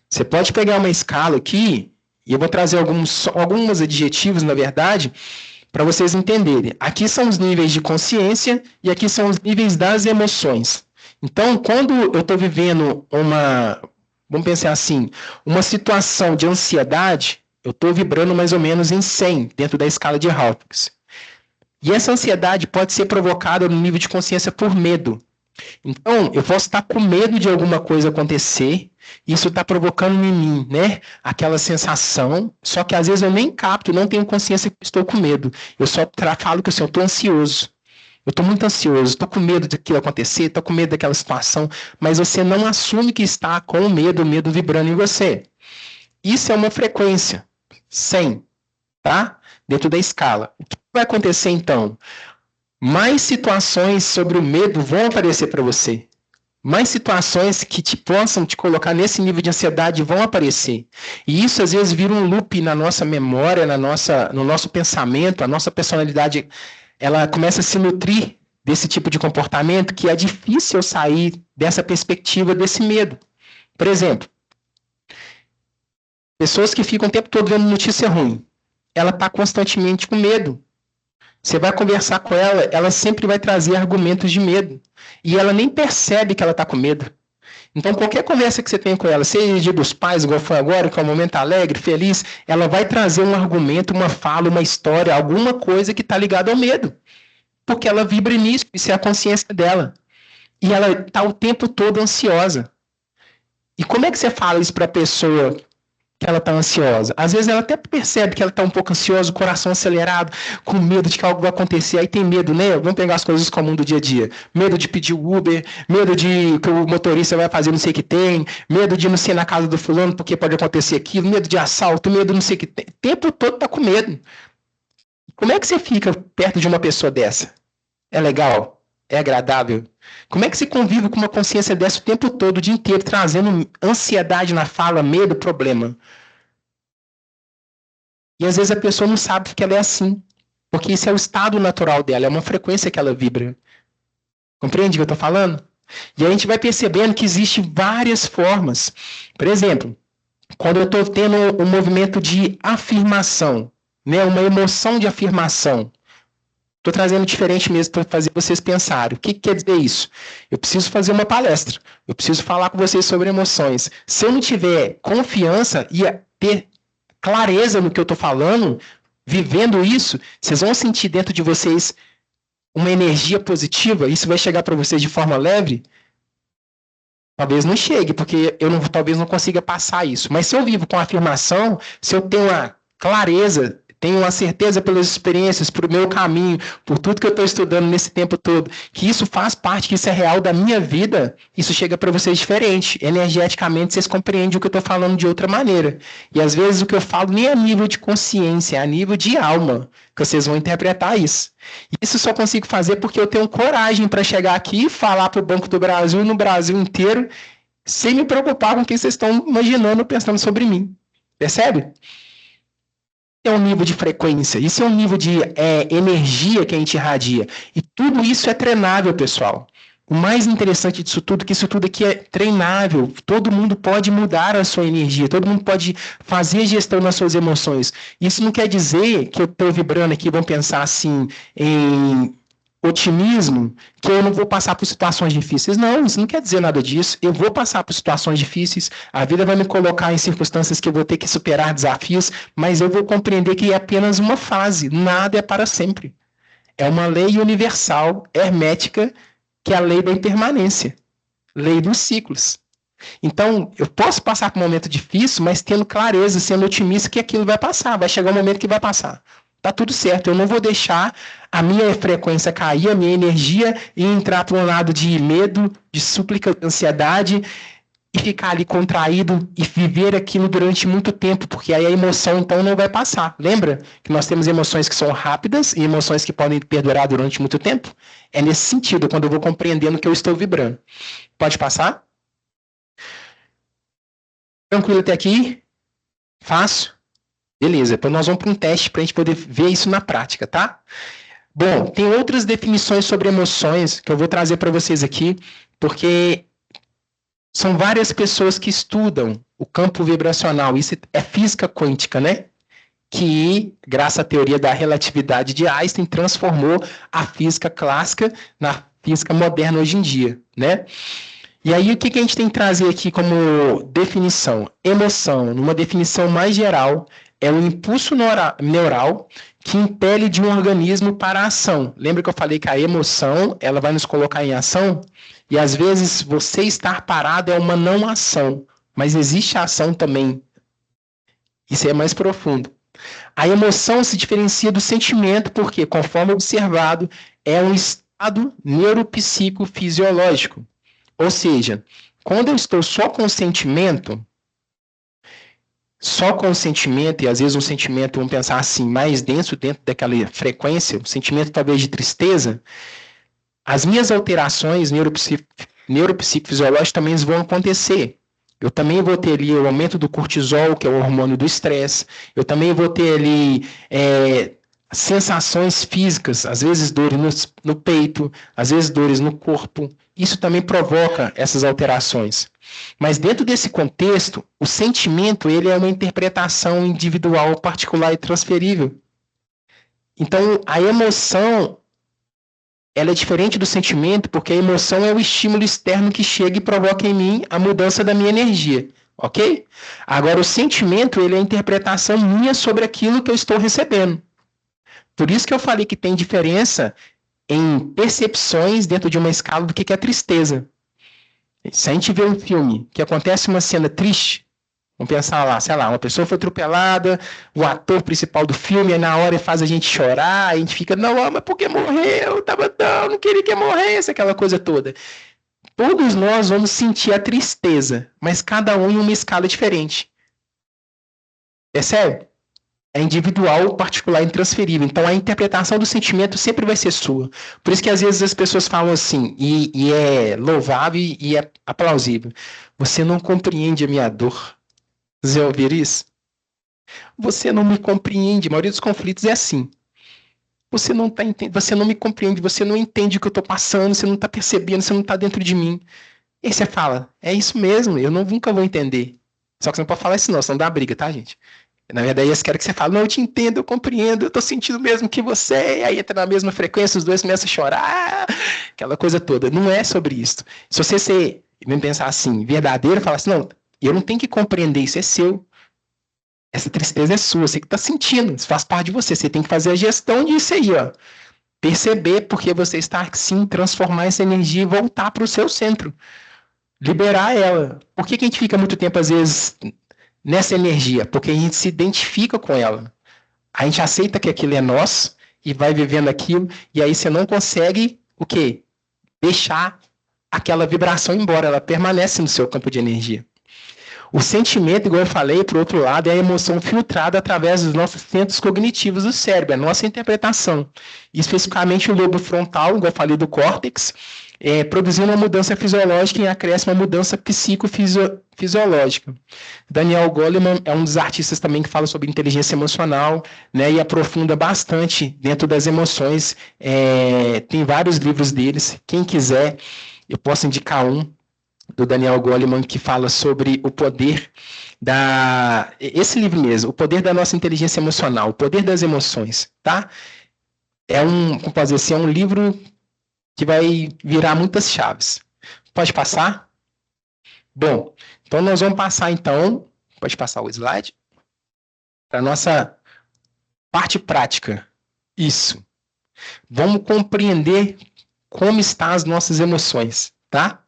Você pode pegar uma escala aqui, e eu vou trazer alguns adjetivos, na verdade, para vocês entenderem. Aqui são os níveis de consciência e aqui são os níveis das emoções. Então, quando eu estou vivendo vamos pensar assim, uma situação de ansiedade, eu estou vibrando mais ou menos em 100, dentro da escala de Hawkins. E essa ansiedade pode ser provocada no nível de consciência por medo. Então, eu posso estar com medo de alguma coisa acontecer, isso está provocando em mim, né, aquela sensação, só que às vezes eu nem capto, não tenho consciência que estou com medo. Eu só falo que assim, eu estou ansioso. Eu estou muito ansioso, estou com medo daquilo acontecer, estou com medo daquela situação, mas você não assume que está com o medo vibrando em você. Isso é uma frequência, 100, tá? Dentro da escala. O que vai acontecer então? Mais situações sobre o medo vão aparecer para você. mais situações que possam te colocar nesse nível de ansiedade vão aparecer. E isso, às vezes, vira um loop na nossa memória, no nosso pensamento, a nossa personalidade, ela começa a se nutrir desse tipo de comportamento que é difícil eu sair dessa perspectiva, desse medo. Por exemplo, pessoas que ficam o tempo todo vendo notícia ruim, ela está constantemente com medo. Você vai conversar com ela, ela sempre vai trazer argumentos de medo. E ela nem percebe que ela está com medo. Então, qualquer conversa que você tenha com ela, seja Dia dos Pais, igual foi agora, que é um momento alegre, feliz, ela vai trazer um argumento, uma fala, uma história, alguma coisa que está ligada ao medo. Porque ela vibra nisso, isso é a consciência dela. E ela está o tempo todo ansiosa. E como é que você fala isso para a pessoa que ela está ansiosa? Às vezes ela até percebe que ela está um pouco ansiosa, o coração acelerado, com medo de que algo vai acontecer. Aí tem medo, né? Vamos pegar as coisas comuns do dia a dia. Medo de pedir o Uber, medo de que o motorista vai fazer não sei o que tem, medo de não ser na casa do fulano porque pode acontecer aquilo, medo de assalto, medo de não sei o que tem. O tempo todo está com medo. Como é que você fica perto de uma pessoa dessa? É legal? É agradável? Como é que você convive com uma consciência dessa o tempo todo, o dia inteiro, trazendo ansiedade na fala, medo, problema? E às vezes a pessoa não sabe que ela é assim, porque isso é o estado natural dela, é uma frequência que ela vibra. Compreende o que eu estou falando? E a gente vai percebendo que existem várias formas. Por exemplo, quando eu estou tendo um movimento de afirmação, né, uma emoção de afirmação, estou trazendo diferente mesmo para fazer vocês pensarem. O que quer dizer isso? Eu preciso fazer uma palestra. Eu preciso falar com vocês sobre emoções. Se eu não tiver confiança e ter clareza no que eu estou falando, vivendo isso, vocês vão sentir dentro de vocês uma energia positiva. Isso vai chegar para vocês de forma leve? Talvez não chegue, porque eu talvez não consiga passar isso. Mas se eu vivo com afirmação, se eu tenho uma clareza, tenho uma certeza pelas experiências, por meu caminho, por tudo que eu estou estudando nesse tempo todo, que isso faz parte, que isso é real da minha vida, isso chega para vocês diferente. Energeticamente, vocês compreendem o que eu estou falando de outra maneira. E às vezes o que eu falo nem é a nível de consciência, é a nível de alma, que vocês vão interpretar isso. E isso só consigo fazer porque eu tenho coragem para chegar aqui e falar para o Banco do Brasil e no Brasil inteiro, sem me preocupar com o que vocês estão imaginando, pensando sobre mim. Percebe? É um nível de frequência, isso é um nível de energia que a gente irradia. E tudo isso é treinável, pessoal. O mais interessante disso tudo é que isso tudo aqui é treinável. Todo mundo pode mudar a sua energia, todo mundo pode fazer gestão nas suas emoções. Isso não quer dizer que eu estou vibrando aqui, vamos pensar assim, em otimismo, que eu não vou passar por situações difíceis. Não, isso não quer dizer nada disso. Eu vou passar por situações difíceis, a vida vai me colocar em circunstâncias que eu vou ter que superar desafios, mas eu vou compreender que é apenas uma fase, nada é para sempre. É uma lei universal, hermética, que é a lei da impermanência, lei dos ciclos. Então, eu posso passar por um momento difícil, mas tendo clareza, sendo otimista que aquilo vai passar, vai chegar um momento que vai passar. Tá tudo certo, eu não vou deixar a minha frequência cair, a minha energia e entrar para um lado de medo, de súplica, de ansiedade e ficar ali contraído e viver aquilo durante muito tempo, porque aí a emoção então não vai passar. Lembra que nós temos emoções que são rápidas e emoções que podem perdurar durante muito tempo? É nesse sentido, quando eu vou compreendendo que eu estou vibrando. Pode passar? Tranquilo até aqui? Fácil? Beleza, então nós vamos para um teste para a gente poder ver isso na prática, tá? Bom, tem outras definições sobre emoções que eu vou trazer para vocês aqui, porque são várias pessoas que estudam o campo vibracional. Isso é física quântica, né? Que, graças à teoria da relatividade de Einstein, transformou a física clássica na física moderna hoje em dia, né? E aí, o que a gente tem que trazer aqui como definição? Emoção, numa definição mais geral, é um impulso neural que impele de um organismo para a ação. Lembra que eu falei que a emoção, ela vai nos colocar em ação? E às vezes você estar parado é uma não ação, mas existe a ação também. Isso é mais profundo. A emoção se diferencia do sentimento porque, conforme observado, é um estado neuropsicofisiológico. Ou seja, quando eu estou só com o sentimento, e às vezes um sentimento, vamos pensar assim, mais denso dentro daquela frequência, um sentimento talvez de tristeza, as minhas alterações neuropsicofisiológicos também vão acontecer. Eu também vou ter ali o aumento do cortisol, que é o hormônio do estresse. Eu também vou ter ali sensações físicas, às vezes dores no peito, às vezes dores no corpo. Isso também provoca essas alterações. Mas dentro desse contexto, o sentimento ele é uma interpretação individual, particular e transferível. Então, a emoção ela é diferente do sentimento, porque a emoção é o estímulo externo que chega e provoca em mim a mudança da minha energia, ok? Agora, o sentimento ele é a interpretação minha sobre aquilo que eu estou recebendo. Por isso que eu falei que tem diferença em percepções dentro de uma escala do que é tristeza. Se a gente vê um filme que acontece uma cena triste, vamos pensar lá, sei lá, uma pessoa foi atropelada, o ator principal do filme, aí na hora faz a gente chorar, a gente fica, não, mas por que morreu? Não queria que morresse, aquela coisa toda. Todos nós vamos sentir a tristeza, mas cada um em uma escala diferente. Percebe? É individual, particular e intransferível. Então, a interpretação do sentimento sempre vai ser sua. Por isso que, às vezes, as pessoas falam assim, e é louvável e é aplausível. Você não compreende a minha dor. Você ouvir isso? Você não me compreende. A maioria dos conflitos é assim. Você não me compreende, você não entende o que eu estou passando, você não está percebendo, você não está dentro de mim. E aí você fala, é isso mesmo, eu nunca vou entender. Só que você não pode falar isso não, senão dá briga, tá, gente? Na verdade, eles querem que você fale, não, eu te entendo, eu compreendo, eu tô sentindo mesmo que você, e aí entra na mesma frequência, os dois começam a chorar, aquela coisa toda. Não é sobre isso. Se você vem pensar assim, verdadeiro, falar assim, não, eu não tenho que compreender, isso é seu. Essa tristeza é sua, você que tá sentindo, isso faz parte de você, você tem que fazer a gestão disso aí, ó. Perceber porque você está, sim, transformar essa energia e voltar para o seu centro. Liberar ela. Por que a gente fica muito tempo, às vezes, nessa energia? Porque a gente se identifica com ela. A gente aceita que aquilo é nosso e vai vivendo aquilo, e aí você não consegue o quê? Deixar aquela vibração embora, ela permanece no seu campo de energia. O sentimento, igual eu falei, por outro lado, é a emoção filtrada através dos nossos centros cognitivos do cérebro, a nossa interpretação. Especificamente o lobo frontal, igual eu falei do córtex, produzindo uma mudança fisiológica e acresce uma mudança psicofisiológica. Daniel Goleman é um dos artistas também que fala sobre inteligência emocional, né, e aprofunda bastante dentro das emoções. Tem vários livros deles. Quem quiser, eu posso indicar um, do Daniel Goleman, que fala sobre o poder esse livro mesmo, o poder da nossa inteligência emocional, o poder das emoções, tá? Como pode dizer assim, é um livro que vai virar muitas chaves. Pode passar? Bom, então nós vamos passar então, pode passar o slide, para a nossa parte prática. Isso. Vamos compreender como estão as nossas emoções, tá?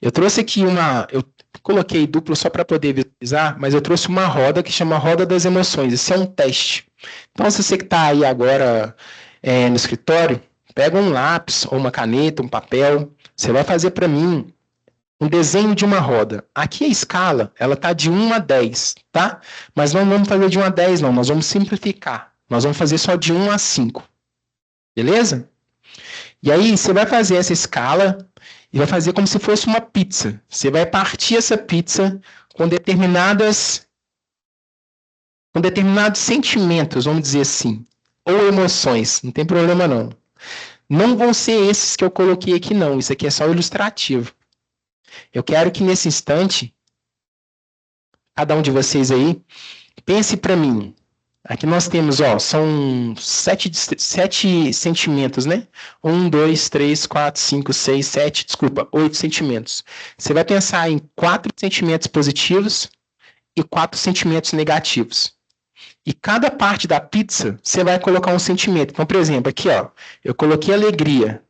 Eu trouxe aqui eu coloquei duplo só para poder visualizar, mas eu trouxe uma roda que chama Roda das Emoções. Isso é um teste. Então, se você que está aí agora no escritório, pega um lápis ou uma caneta, um papel, você vai fazer para mim um desenho de uma roda. Aqui a escala, ela está de 1 a 10, tá? Mas não vamos fazer de 1 a 10, não. Nós vamos simplificar. Nós vamos fazer só de 1 a 5. Beleza? E aí, você vai fazer essa escala e vai fazer como se fosse uma pizza. Você vai partir essa pizza com determinados sentimentos, vamos dizer assim, ou emoções, não tem problema não. Não vão ser esses que eu coloquei aqui não, isso aqui é só ilustrativo. Eu quero que nesse instante, cada um de vocês aí, pense para mim. Aqui nós temos, são 7 sentimentos, né? 1, 2, 3, 4, 5, 6, 7, 8 sentimentos. Você vai pensar em 4 sentimentos positivos e 4 sentimentos negativos. E cada parte da pizza, você vai colocar um sentimento. Então, por exemplo, aqui, eu coloquei alegria.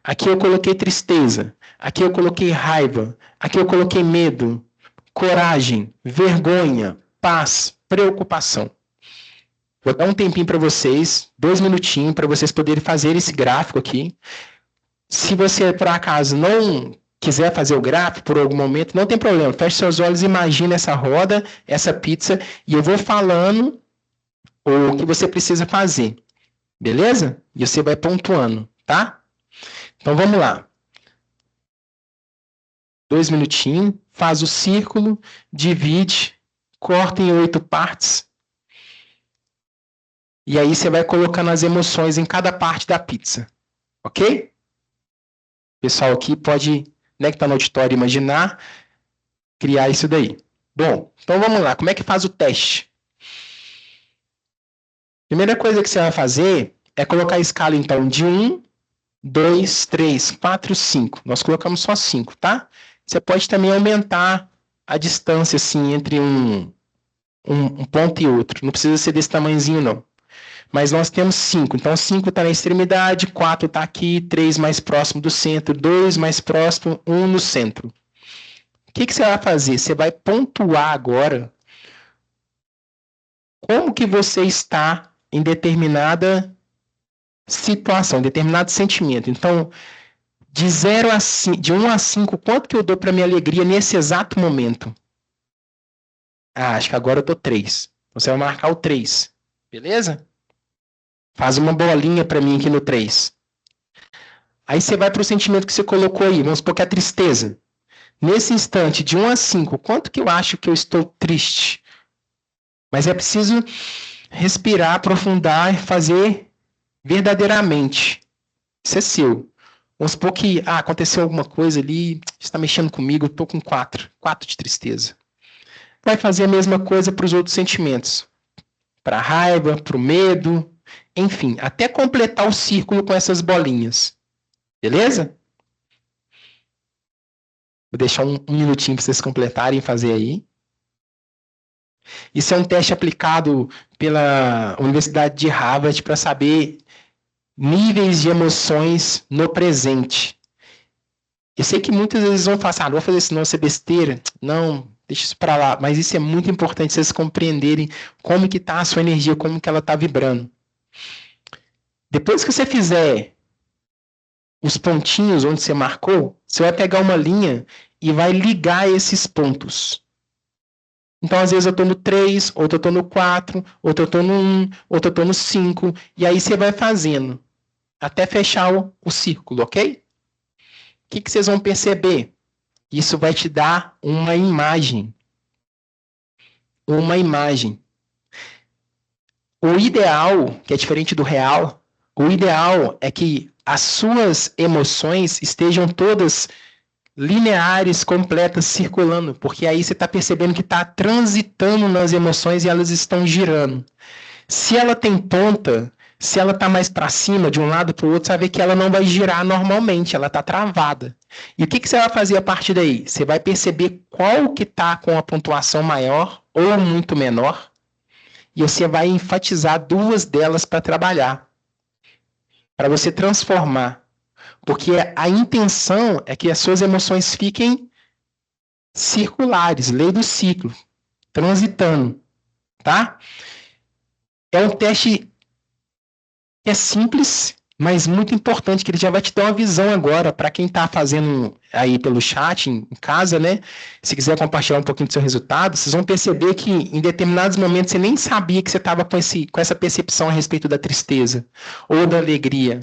Aqui eu coloquei tristeza. Aqui eu coloquei raiva. Aqui eu coloquei medo, coragem, vergonha, paz, preocupação. Vou dar um tempinho para vocês, 2 minutinhos, para vocês poderem fazer esse gráfico aqui. Se você, por acaso, não quiser fazer o gráfico por algum momento, não tem problema. Feche seus olhos, imagine essa roda, essa pizza, e eu vou falando o que você precisa fazer. Beleza? E você vai pontuando, tá? Então, vamos lá. 2 minutinhos, faz o círculo, divide, corta em 8 partes. E aí você vai colocando as emoções em cada parte da pizza. Ok? O pessoal aqui pode, né, que está no auditório, imaginar, criar isso daí. Bom, então vamos lá. Como é que faz o teste? Primeira coisa que você vai fazer é colocar a escala, então, de 1, 2, 3, 4, 5. Nós colocamos só 5, tá? Você pode também aumentar a distância, assim, entre um ponto e outro. Não precisa ser desse tamanhozinho, não. Mas nós temos 5. Então, 5 está na extremidade, 4 está aqui, 3 mais próximo do centro, 2 mais próximo, 1 no centro. O que você vai fazer? Você vai pontuar agora como que você está em determinada situação, determinado sentimento. Então, de 1 a 5, quanto que eu dou para minha alegria nesse exato momento? Acho que agora eu dou 3. Você vai marcar o 3. Beleza? Faz uma bolinha para mim aqui no 3. Aí você vai para o sentimento que você colocou aí. Vamos supor que é a tristeza. Nesse instante, de 1 a 5, quanto que eu acho que eu estou triste? Mas é preciso respirar, aprofundar e fazer verdadeiramente. Isso é seu. Vamos supor que aconteceu alguma coisa ali, está mexendo comigo, eu estou com 4. 4 de tristeza. Vai fazer a mesma coisa para os outros sentimentos. Para a raiva, para o medo, enfim, até completar o círculo com essas bolinhas. Beleza? Vou deixar um minutinho para vocês completarem e fazer aí. Isso é um teste aplicado pela Universidade de Harvard para saber níveis de emoções no presente. Eu sei que muitas vezes vão falar, não vou fazer isso não, isso é besteira. Não, deixa isso para lá. Mas isso é muito importante vocês compreenderem como que está a sua energia, como que ela está vibrando. Depois que você fizer os pontinhos onde você marcou, você vai pegar uma linha e vai ligar esses pontos. Então, às vezes eu estou no 3, outro eu estou no 4, outro eu estou no 1, outro eu estou no 5, e aí você vai fazendo até fechar o círculo, ok? O que vocês vão perceber? Isso vai te dar uma imagem. Uma imagem. O ideal, que é diferente do real, o ideal é que as suas emoções estejam todas lineares, completas, circulando, porque aí você está percebendo que está transitando nas emoções e elas estão girando. Se ela tem ponta, se ela está mais para cima, de um lado para o outro, você vai ver que ela não vai girar normalmente, ela está travada. E o que você vai fazer a partir daí? Você vai perceber qual que está com a pontuação maior ou muito menor, e você vai enfatizar 2 delas para trabalhar, para você transformar. Porque a intenção é que as suas emoções fiquem circulares, lei do ciclo, transitando, tá? É um teste que é simples, mas muito importante, que ele já vai te dar uma visão agora, para quem está fazendo aí pelo chat, em casa, né? Se quiser compartilhar um pouquinho do seu resultado, vocês vão perceber que em determinados momentos você nem sabia que você estava com essa percepção a respeito da tristeza ou da alegria.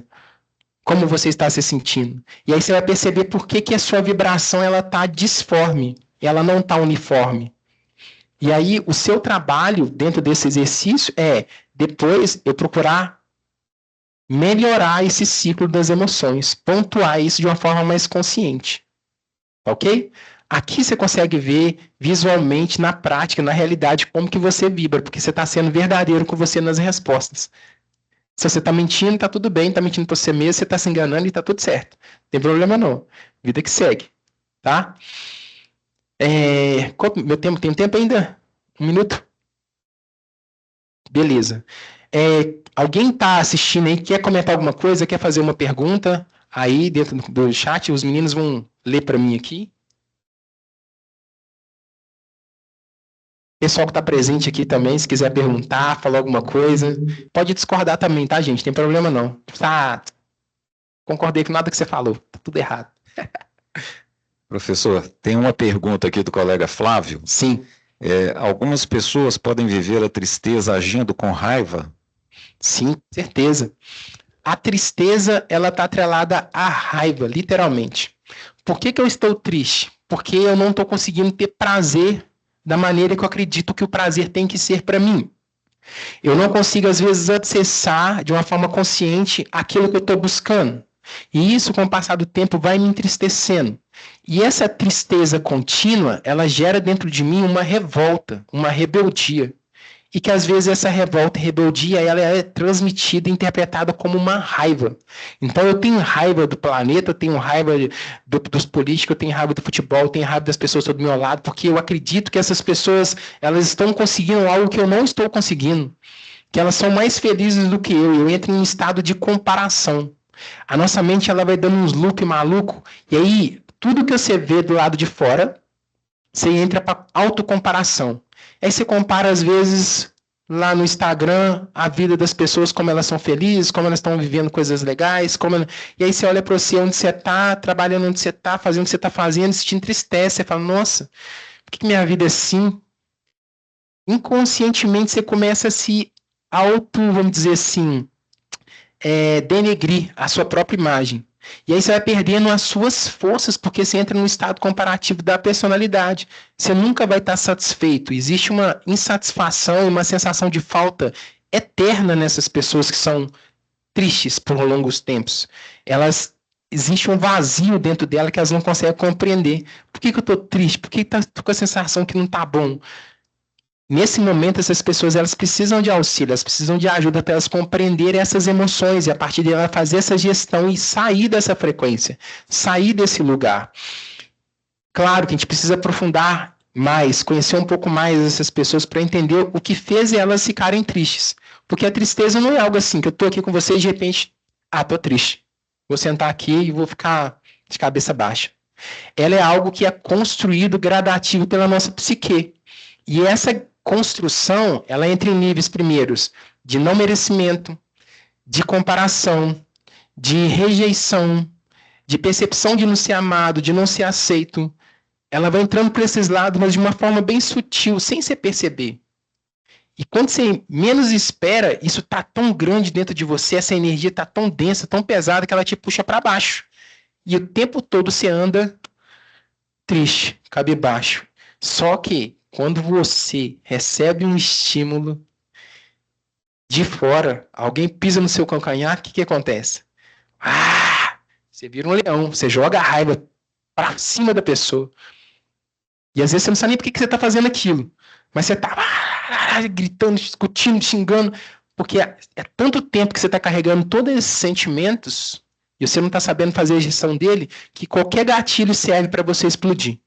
Como você está se sentindo. E aí você vai perceber por que a sua vibração está disforme, ela não está uniforme. E aí o seu trabalho dentro desse exercício é, depois, eu procurar melhorar esse ciclo das emoções, pontuar isso de uma forma mais consciente. Ok? Aqui você consegue ver visualmente, na prática, na realidade, como que você vibra, porque você está sendo verdadeiro com você nas respostas. Se você está mentindo, está tudo bem, está mentindo para você mesmo, você está se enganando e está tudo certo. Não tem problema não. Vida que segue. Tá? Meu tempo, tem tempo ainda? 1 minuto? Beleza. Alguém está assistindo aí, quer comentar alguma coisa, quer fazer uma pergunta aí dentro do chat? Os meninos vão ler para mim aqui. Pessoal que está presente aqui também, se quiser perguntar, falar alguma coisa, pode discordar também, tá, gente? Não tem problema não. Concordei com nada que você falou, tá tudo errado. Professor, tem uma pergunta aqui do colega Flávio. Sim. Algumas pessoas podem viver a tristeza agindo com raiva? Sim, certeza. A tristeza, ela está atrelada à raiva, literalmente. Por que eu estou triste? porque eu não estou conseguindo ter prazer da maneira que eu acredito que o prazer tem que ser para mim. Eu não consigo, às vezes, acessar de uma forma consciente aquilo que eu estou buscando. E isso, com o passar do tempo, vai me entristecendo. E essa tristeza contínua, ela gera dentro de mim uma revolta, uma rebeldia. E que, às vezes, essa revolta e rebeldia, ela é transmitida e interpretada como uma raiva. Então, eu tenho raiva do planeta, eu tenho raiva dos políticos, eu tenho raiva do futebol, eu tenho raiva das pessoas do meu lado, porque eu acredito que essas pessoas, elas estão conseguindo algo que eu não estou conseguindo. Que elas são mais felizes do que eu entro em um estado de comparação. A nossa mente ela vai dando uns loop maluco, e aí tudo que você vê do lado de fora, você entra para autocomparação. Aí você compara, às vezes, lá no Instagram, a vida das pessoas, como elas são felizes, como elas estão vivendo coisas legais, e aí você olha para você onde você está, trabalhando onde você está, fazendo o que você está fazendo, isso te entristece, você fala, nossa, por que minha vida é assim? Inconscientemente você começa a se vamos dizer assim, denegrir a sua própria imagem. E aí você vai perdendo as suas forças, porque você entra num estado comparativo da personalidade. Você nunca vai estar satisfeito. Existe uma insatisfação e uma sensação de falta eterna nessas pessoas que são tristes por longos tempos. Existe um vazio dentro dela que elas não conseguem compreender. Por que eu estou triste? Por que estou com a sensação que não está bom? Nesse momento, essas pessoas elas precisam de auxílio, elas precisam de ajuda para elas compreenderem essas emoções e, a partir dela, fazer essa gestão e sair dessa frequência, sair desse lugar. Claro que a gente precisa aprofundar mais, conhecer um pouco mais essas pessoas para entender o que fez elas ficarem tristes. Porque a tristeza não é algo assim, que eu estou aqui com você e de repente, estou triste. Vou sentar aqui e vou ficar de cabeça baixa. Ela é algo que é construído gradativo pela nossa psique. E essa construção, ela entra em níveis primeiros de não merecimento, de comparação, de rejeição, de percepção de não ser amado, de não ser aceito. Ela vai entrando por esses lados, mas de uma forma bem sutil, sem você perceber. E quando você menos espera, isso está tão grande dentro de você, essa energia está tão densa, tão pesada, que ela te puxa para baixo. E o tempo todo você anda triste, cabisbaixo. Só que quando você recebe um estímulo de fora, alguém pisa no seu calcanhar, o que acontece? Você vira um leão, você joga a raiva para cima da pessoa. E às vezes você não sabe nem por que você está fazendo aquilo. Mas você está gritando, discutindo, xingando, porque é tanto tempo que você está carregando todos esses sentimentos e você não está sabendo fazer a gestão dele, que qualquer gatilho serve para você explodir.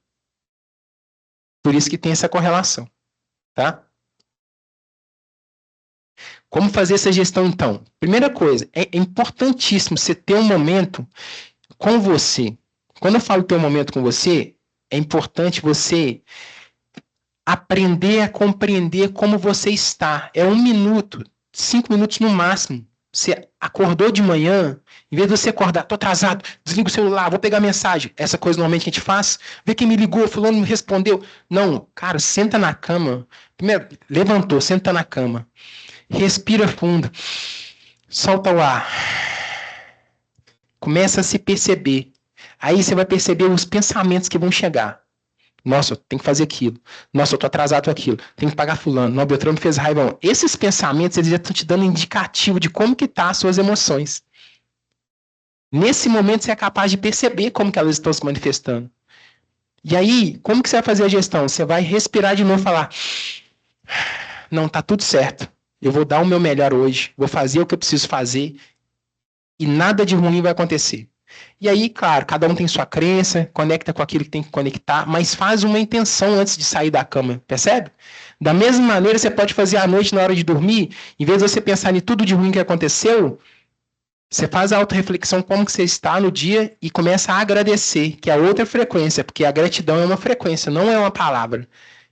Por isso que tem essa correlação, tá? Como fazer essa gestão, então? Primeira coisa, é importantíssimo você ter um momento com você. Quando eu falo ter um momento com você, é importante você aprender a compreender como você está. É 1 minuto, 5 minutos no máximo. Você acordou de manhã, em vez de você acordar, tô atrasado, desliga o celular, vou pegar mensagem. Essa coisa normalmente que a gente faz. Vê quem me ligou, fulano me respondeu. Não, cara, senta na cama. Primeiro, levantou, senta na cama. Respira fundo. Solta o ar. Começa a se perceber. Aí você vai perceber os pensamentos que vão chegar. Nossa, eu tenho que fazer aquilo. Nossa, eu tô atrasado com aquilo. Tenho que pagar fulano. Não, Beltrano me fez raiva. Esses pensamentos, eles já estão te dando indicativo de como que tá as suas emoções. Nesse momento, você é capaz de perceber como que elas estão se manifestando. E aí, como que você vai fazer a gestão? Você vai respirar de novo e falar, não, tá tudo certo. Eu vou dar o meu melhor hoje. Vou fazer o que eu preciso fazer. E nada de ruim vai acontecer. E aí, claro, cada um tem sua crença, conecta com aquilo que tem que conectar, mas faz uma intenção antes de sair da cama, percebe? Da mesma maneira, você pode fazer à noite, na hora de dormir, em vez de você pensar em tudo de ruim que aconteceu, você faz a autorreflexão como que você está no dia e começa a agradecer, que é outra frequência, porque a gratidão é uma frequência, não é uma palavra.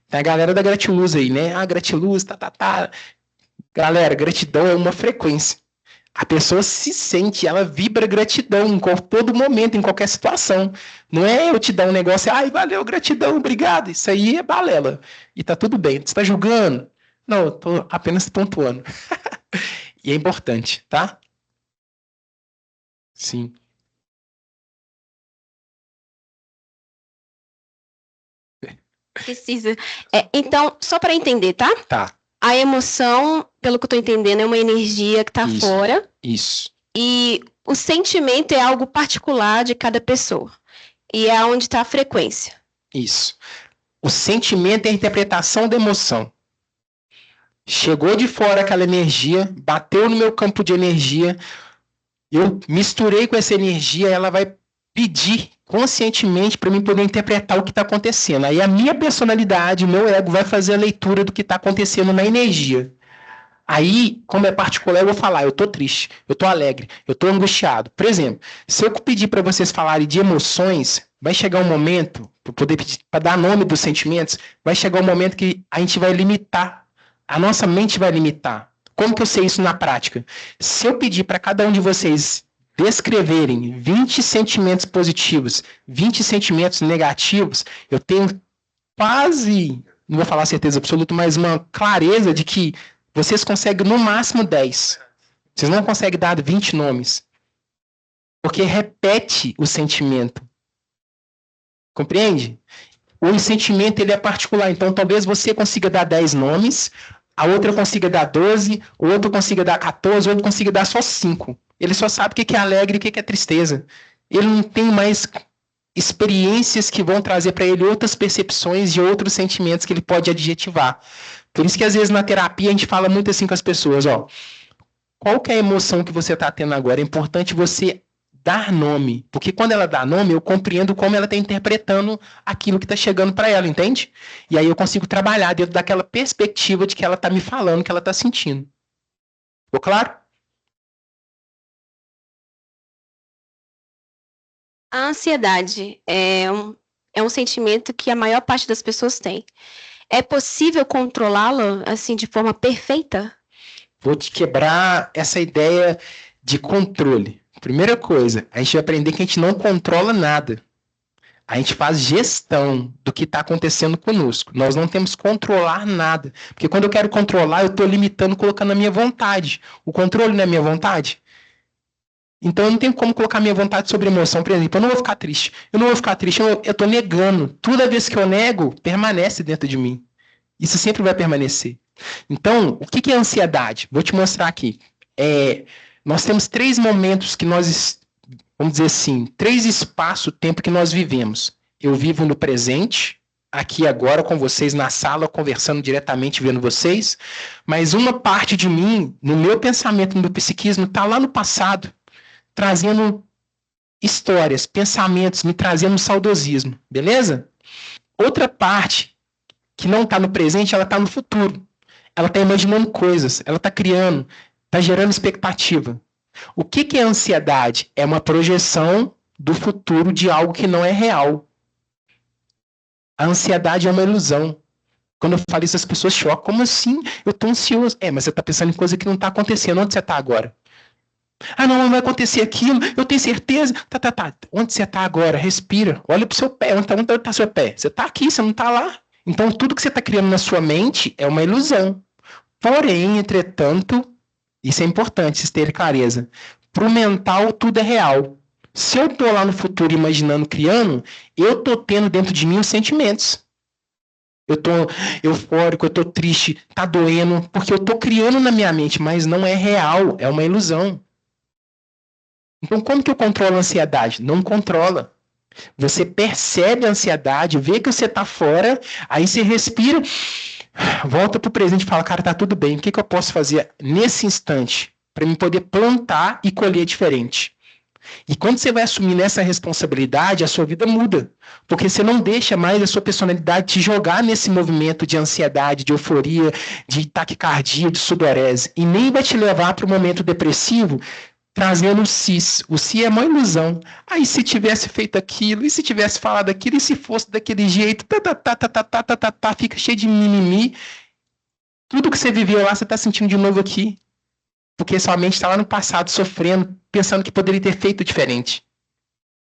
Tem a galera da gratiluz aí, né? Ah, gratiluz, tá. Galera, gratidão é uma frequência. A pessoa se sente, ela vibra gratidão em todo momento, em qualquer situação. Não é eu te dar um negócio, ai, valeu, gratidão, obrigado. Isso aí é balela. E tá tudo bem. Você está julgando? Não, eu tô apenas pontuando. E é importante, tá? Sim. Precisa. Então, só para entender, tá? Tá. A emoção, pelo que eu tô entendendo, é uma energia que tá fora. Isso. E o sentimento é algo particular de cada pessoa. E é onde está a frequência. Isso. O sentimento é a interpretação da emoção. Chegou de fora aquela energia, bateu no meu campo de energia, eu misturei com essa energia, ela vai pedir conscientemente para mim poder interpretar o que está acontecendo. Aí a minha personalidade, o meu ego vai fazer a leitura do que está acontecendo na energia. Aí, como é particular, eu vou falar, eu tô triste, eu tô alegre, eu tô angustiado. Por exemplo, se eu pedir para vocês falarem de emoções, vai chegar um momento, para dar nome dos sentimentos, vai chegar um momento que a gente vai limitar, a nossa mente vai limitar. Como que eu sei isso na prática? Se eu pedir para cada um de vocês descreverem 20 sentimentos positivos, 20 sentimentos negativos, eu tenho quase, não vou falar certeza absoluta, mas uma clareza de que vocês conseguem no máximo 10. Vocês não conseguem dar 20 nomes. Porque repete o sentimento. Compreende? O sentimento ele é particular. Então, talvez você consiga dar 10 nomes, a outra consiga dar 12, o outro consiga dar 14, o outro consiga dar só 5. Ele só sabe o que é alegre e o que é tristeza. Ele não tem mais experiências que vão trazer para ele outras percepções e outros sentimentos que ele pode adjetivar. Por isso que às vezes na terapia a gente fala muito assim com as pessoas, ó, qual que é a emoção que você está tendo agora? É importante você dar nome, porque quando ela dá nome, eu compreendo como ela está interpretando aquilo que está chegando para ela, entende? E aí eu consigo trabalhar dentro daquela perspectiva de que ela está me falando, que ela está sentindo. Ficou claro? A ansiedade é um sentimento que a maior parte das pessoas tem. É possível controlá-lo, assim, de forma perfeita? Vou te quebrar essa ideia de controle. Primeira coisa, a gente vai aprender que a gente não controla nada. A gente faz gestão do que está acontecendo conosco. Nós não temos que controlar nada. Porque quando eu quero controlar, eu estou limitando, colocando a minha vontade. O controle não é minha vontade. Então eu não tenho como colocar minha vontade sobre emoção. Por exemplo, eu não vou ficar triste. Eu não vou ficar triste, eu estou negando. Toda vez que eu nego, permanece dentro de mim. Isso sempre vai permanecer. Então, o que é ansiedade? Vou te mostrar aqui. Nós temos 3 momentos que nós, vamos dizer assim, 3 espaço-tempo que nós vivemos. Eu vivo no presente, aqui agora com vocês na sala, conversando diretamente, vendo vocês, mas uma parte de mim, no meu pensamento, no meu psiquismo, está lá no passado, trazendo histórias, pensamentos, me trazendo saudosismo, beleza? Outra parte que não está no presente, ela está no futuro. Ela está imaginando coisas, ela está criando, está gerando expectativa. O que é ansiedade? É uma projeção do futuro de algo que não é real. A ansiedade é uma ilusão. Quando eu falo isso, as pessoas chocam. Como assim? Eu estou ansioso. Mas você está pensando em coisa que não está acontecendo. Onde você está agora? Ah, não vai acontecer aquilo. Eu tenho certeza. Tá. Onde você está agora? Respira. Olha para o seu pé. Onde está seu pé? Você está aqui, você não está lá. Então, tudo que você está criando na sua mente é uma ilusão. Porém, entretanto, isso é importante, vocês terem clareza. Para o mental, tudo é real. Se eu estou lá no futuro imaginando, criando, eu estou tendo dentro de mim os sentimentos. Eu estou eufórico, eu estou triste, está doendo, porque eu estou criando na minha mente, mas não é real, é uma ilusão. Então, como que eu controlo a ansiedade? Não controla. Você percebe a ansiedade, vê que você está fora, aí você respira, volta para o presente e fala, cara, tá tudo bem, o que eu posso fazer nesse instante para me poder plantar e colher diferente? E quando você vai assumindo essa responsabilidade, a sua vida muda, porque você não deixa mais a sua personalidade te jogar nesse movimento de ansiedade, de euforia, de taquicardia, de sudorese, e nem vai te levar para o momento depressivo, trazendo o cis. O cis é uma ilusão. Aí se tivesse feito aquilo, e se tivesse falado aquilo, e se fosse daquele jeito, fica cheio de mimimi. Tudo que você viveu lá, você está sentindo de novo aqui. Porque sua mente está lá no passado, sofrendo, pensando que poderia ter feito diferente.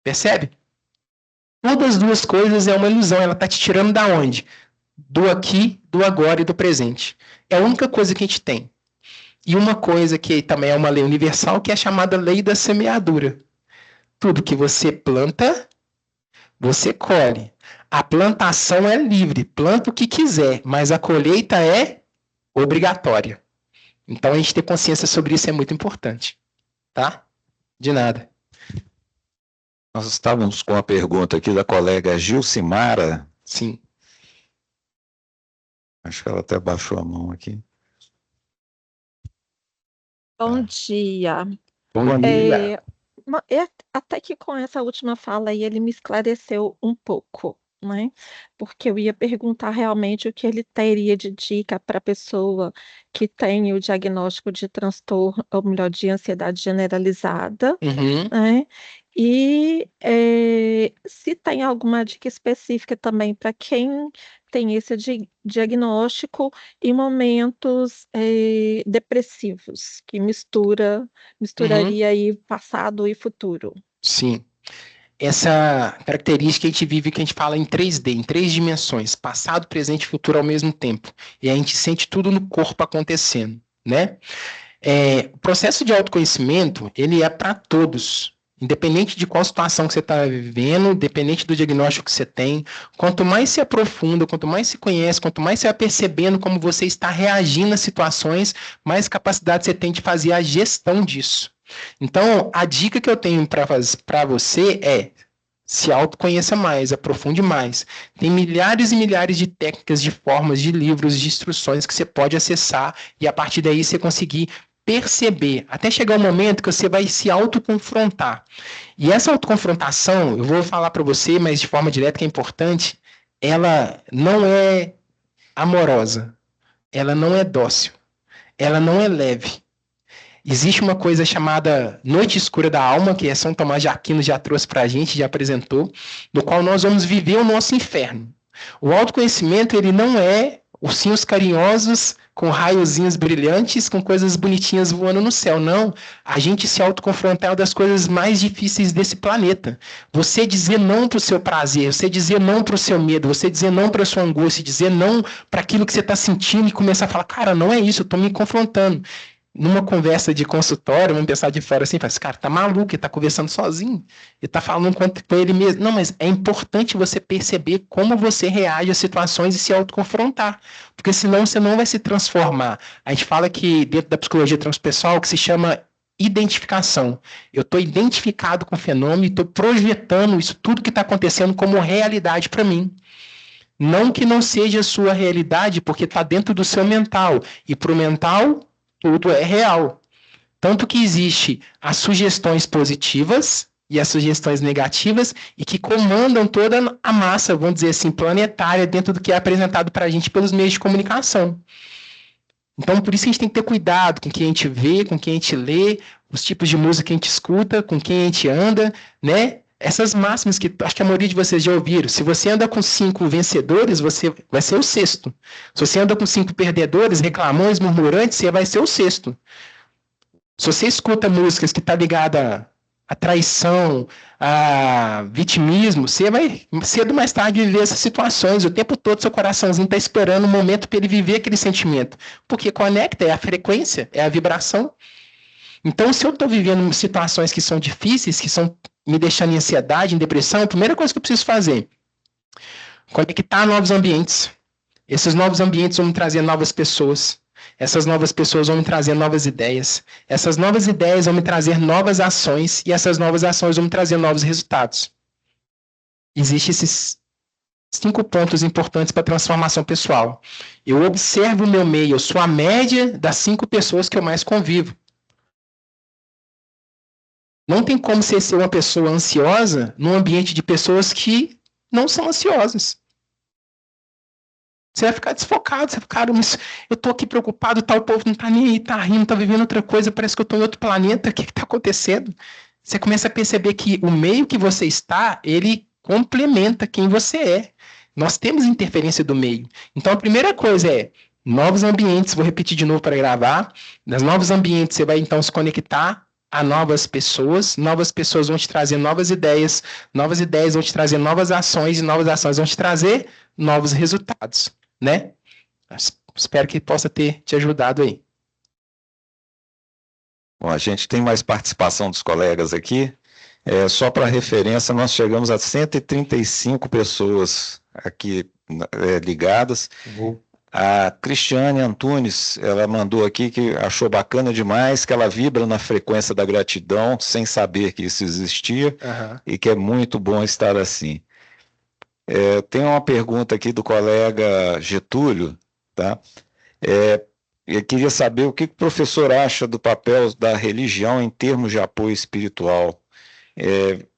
Percebe? Todas as duas coisas é uma ilusão. Ela está te tirando da onde? Do aqui, do agora e do presente. É a única coisa que a gente tem. E uma coisa que também é uma lei universal, que é a chamada lei da semeadura. Tudo que você planta, você colhe. A plantação é livre, planta o que quiser, mas a colheita é obrigatória. Então, a gente ter consciência sobre isso é muito importante. Tá? De nada. Nós estávamos com a pergunta aqui da colega Gilcimara. Sim. Acho que ela até baixou a mão aqui. Bom dia. Bom dia. Até que com essa última fala aí ele me esclareceu um pouco, né? Porque eu ia perguntar realmente o que ele teria de dica para a pessoa que tem o diagnóstico de transtorno, ou melhor, de ansiedade generalizada, Uhum. né? E se tem alguma dica específica também para quem tem esse diagnóstico em momentos depressivos, que misturaria aí passado e futuro. Sim. Essa característica a gente vive que a gente fala em 3D, em 3 dimensões, passado, presente e futuro ao mesmo tempo. E a gente sente tudo no corpo acontecendo, né? O processo de autoconhecimento, ele é para todos. Independente de qual situação que você está vivendo, independente do diagnóstico que você tem, quanto mais se aprofunda, quanto mais se conhece, quanto mais você vai percebendo como você está reagindo às situações, mais capacidade você tem de fazer a gestão disso. Então, a dica que eu tenho para você é: se autoconheça mais, aprofunde mais. Tem milhares e milhares de técnicas, de formas, de livros, de instruções que você pode acessar e a partir daí você conseguir perceber, até chegar um momento que você vai se autoconfrontar. E essa autoconfrontação, eu vou falar para você, mas de forma direta que é importante, ela não é amorosa, ela não é dócil, ela não é leve. Existe uma coisa chamada Noite Escura da Alma, que São Tomás de Aquino já trouxe para a gente, já apresentou, no qual nós vamos viver o nosso inferno. O autoconhecimento, ele não é ursinhos carinhosos com raiozinhos brilhantes, com coisas bonitinhas voando no céu. Não, a gente se autoconfrontar é uma das coisas mais difíceis desse planeta. Você dizer não para o seu prazer, você dizer não para o seu medo, você dizer não para a sua angústia, dizer não para aquilo que você está sentindo e começar a falar, cara, não é isso, eu estou me confrontando. Numa conversa de consultório, vamos pensar de fora assim, esse cara tá maluco, ele tá conversando sozinho, ele tá falando com ele mesmo. Não, mas é importante você perceber como você reage a situações e se autoconfrontar, porque senão você não vai se transformar. A gente fala que dentro da psicologia transpessoal, que se chama identificação. Eu estou identificado com o fenômeno e estou projetando isso tudo que está acontecendo como realidade para mim. Não que não seja a sua realidade, porque está dentro do seu mental, e para o mental tudo é real. Tanto que existe as sugestões positivas e as sugestões negativas e que comandam toda a massa, vamos dizer assim, planetária dentro do que é apresentado para a gente pelos meios de comunicação. Então, por isso a gente tem que ter cuidado com quem a gente vê, com quem a gente lê, os tipos de música que a gente escuta, com quem a gente anda, né? Essas máximas que acho que a maioria de vocês já ouviram. Se você anda com 5 vencedores, você vai ser o 6º. Se você anda com 5 perdedores, reclamões, murmurantes, você vai ser o 6º. Se você escuta músicas que estão ligadas à traição, a vitimismo, você vai cedo ou mais tarde viver essas situações. O tempo todo seu coraçãozinho está esperando um momento para ele viver aquele sentimento. Porque conecta, é a frequência, é a vibração. Então, se eu estou vivendo situações que são difíceis, que são me deixando em ansiedade, em depressão, a primeira coisa que eu preciso fazer é conectar novos ambientes. Esses novos ambientes vão me trazer novas pessoas. Essas novas pessoas vão me trazer novas ideias. Essas novas ideias vão me trazer novas ações e essas novas ações vão me trazer novos resultados. Existem esses 5 pontos importantes para a transformação pessoal. Eu observo o meu meio, eu sou a média das 5 pessoas que eu mais convivo. Não tem como você ser uma pessoa ansiosa num ambiente de pessoas que não são ansiosas. Você vai ficar desfocado, você vai ficar, mas eu tô aqui preocupado, o povo não tá nem aí, tá rindo, tá vivendo outra coisa, parece que eu tô em outro planeta, o que tá acontecendo? Você começa a perceber que o meio que você está, ele complementa quem você é. Nós temos interferência do meio. Então a primeira coisa é novos ambientes, vou repetir de novo para gravar, nos novos ambientes você vai então se conectar a novas pessoas vão te trazer novas ideias vão te trazer novas ações, e novas ações vão te trazer novos resultados, né? Espero que possa ter te ajudado aí. Bom, a gente tem mais participação dos colegas aqui. Só para referência, nós chegamos a 135 pessoas aqui ligadas. A Cristiane Antunes, ela mandou aqui que achou bacana demais, que ela vibra na frequência da gratidão, sem saber que isso existia, e que é muito bom estar assim. Tem uma pergunta aqui do colega Getúlio, tá? Eu queria saber o que o professor acha do papel da religião em termos de apoio espiritual.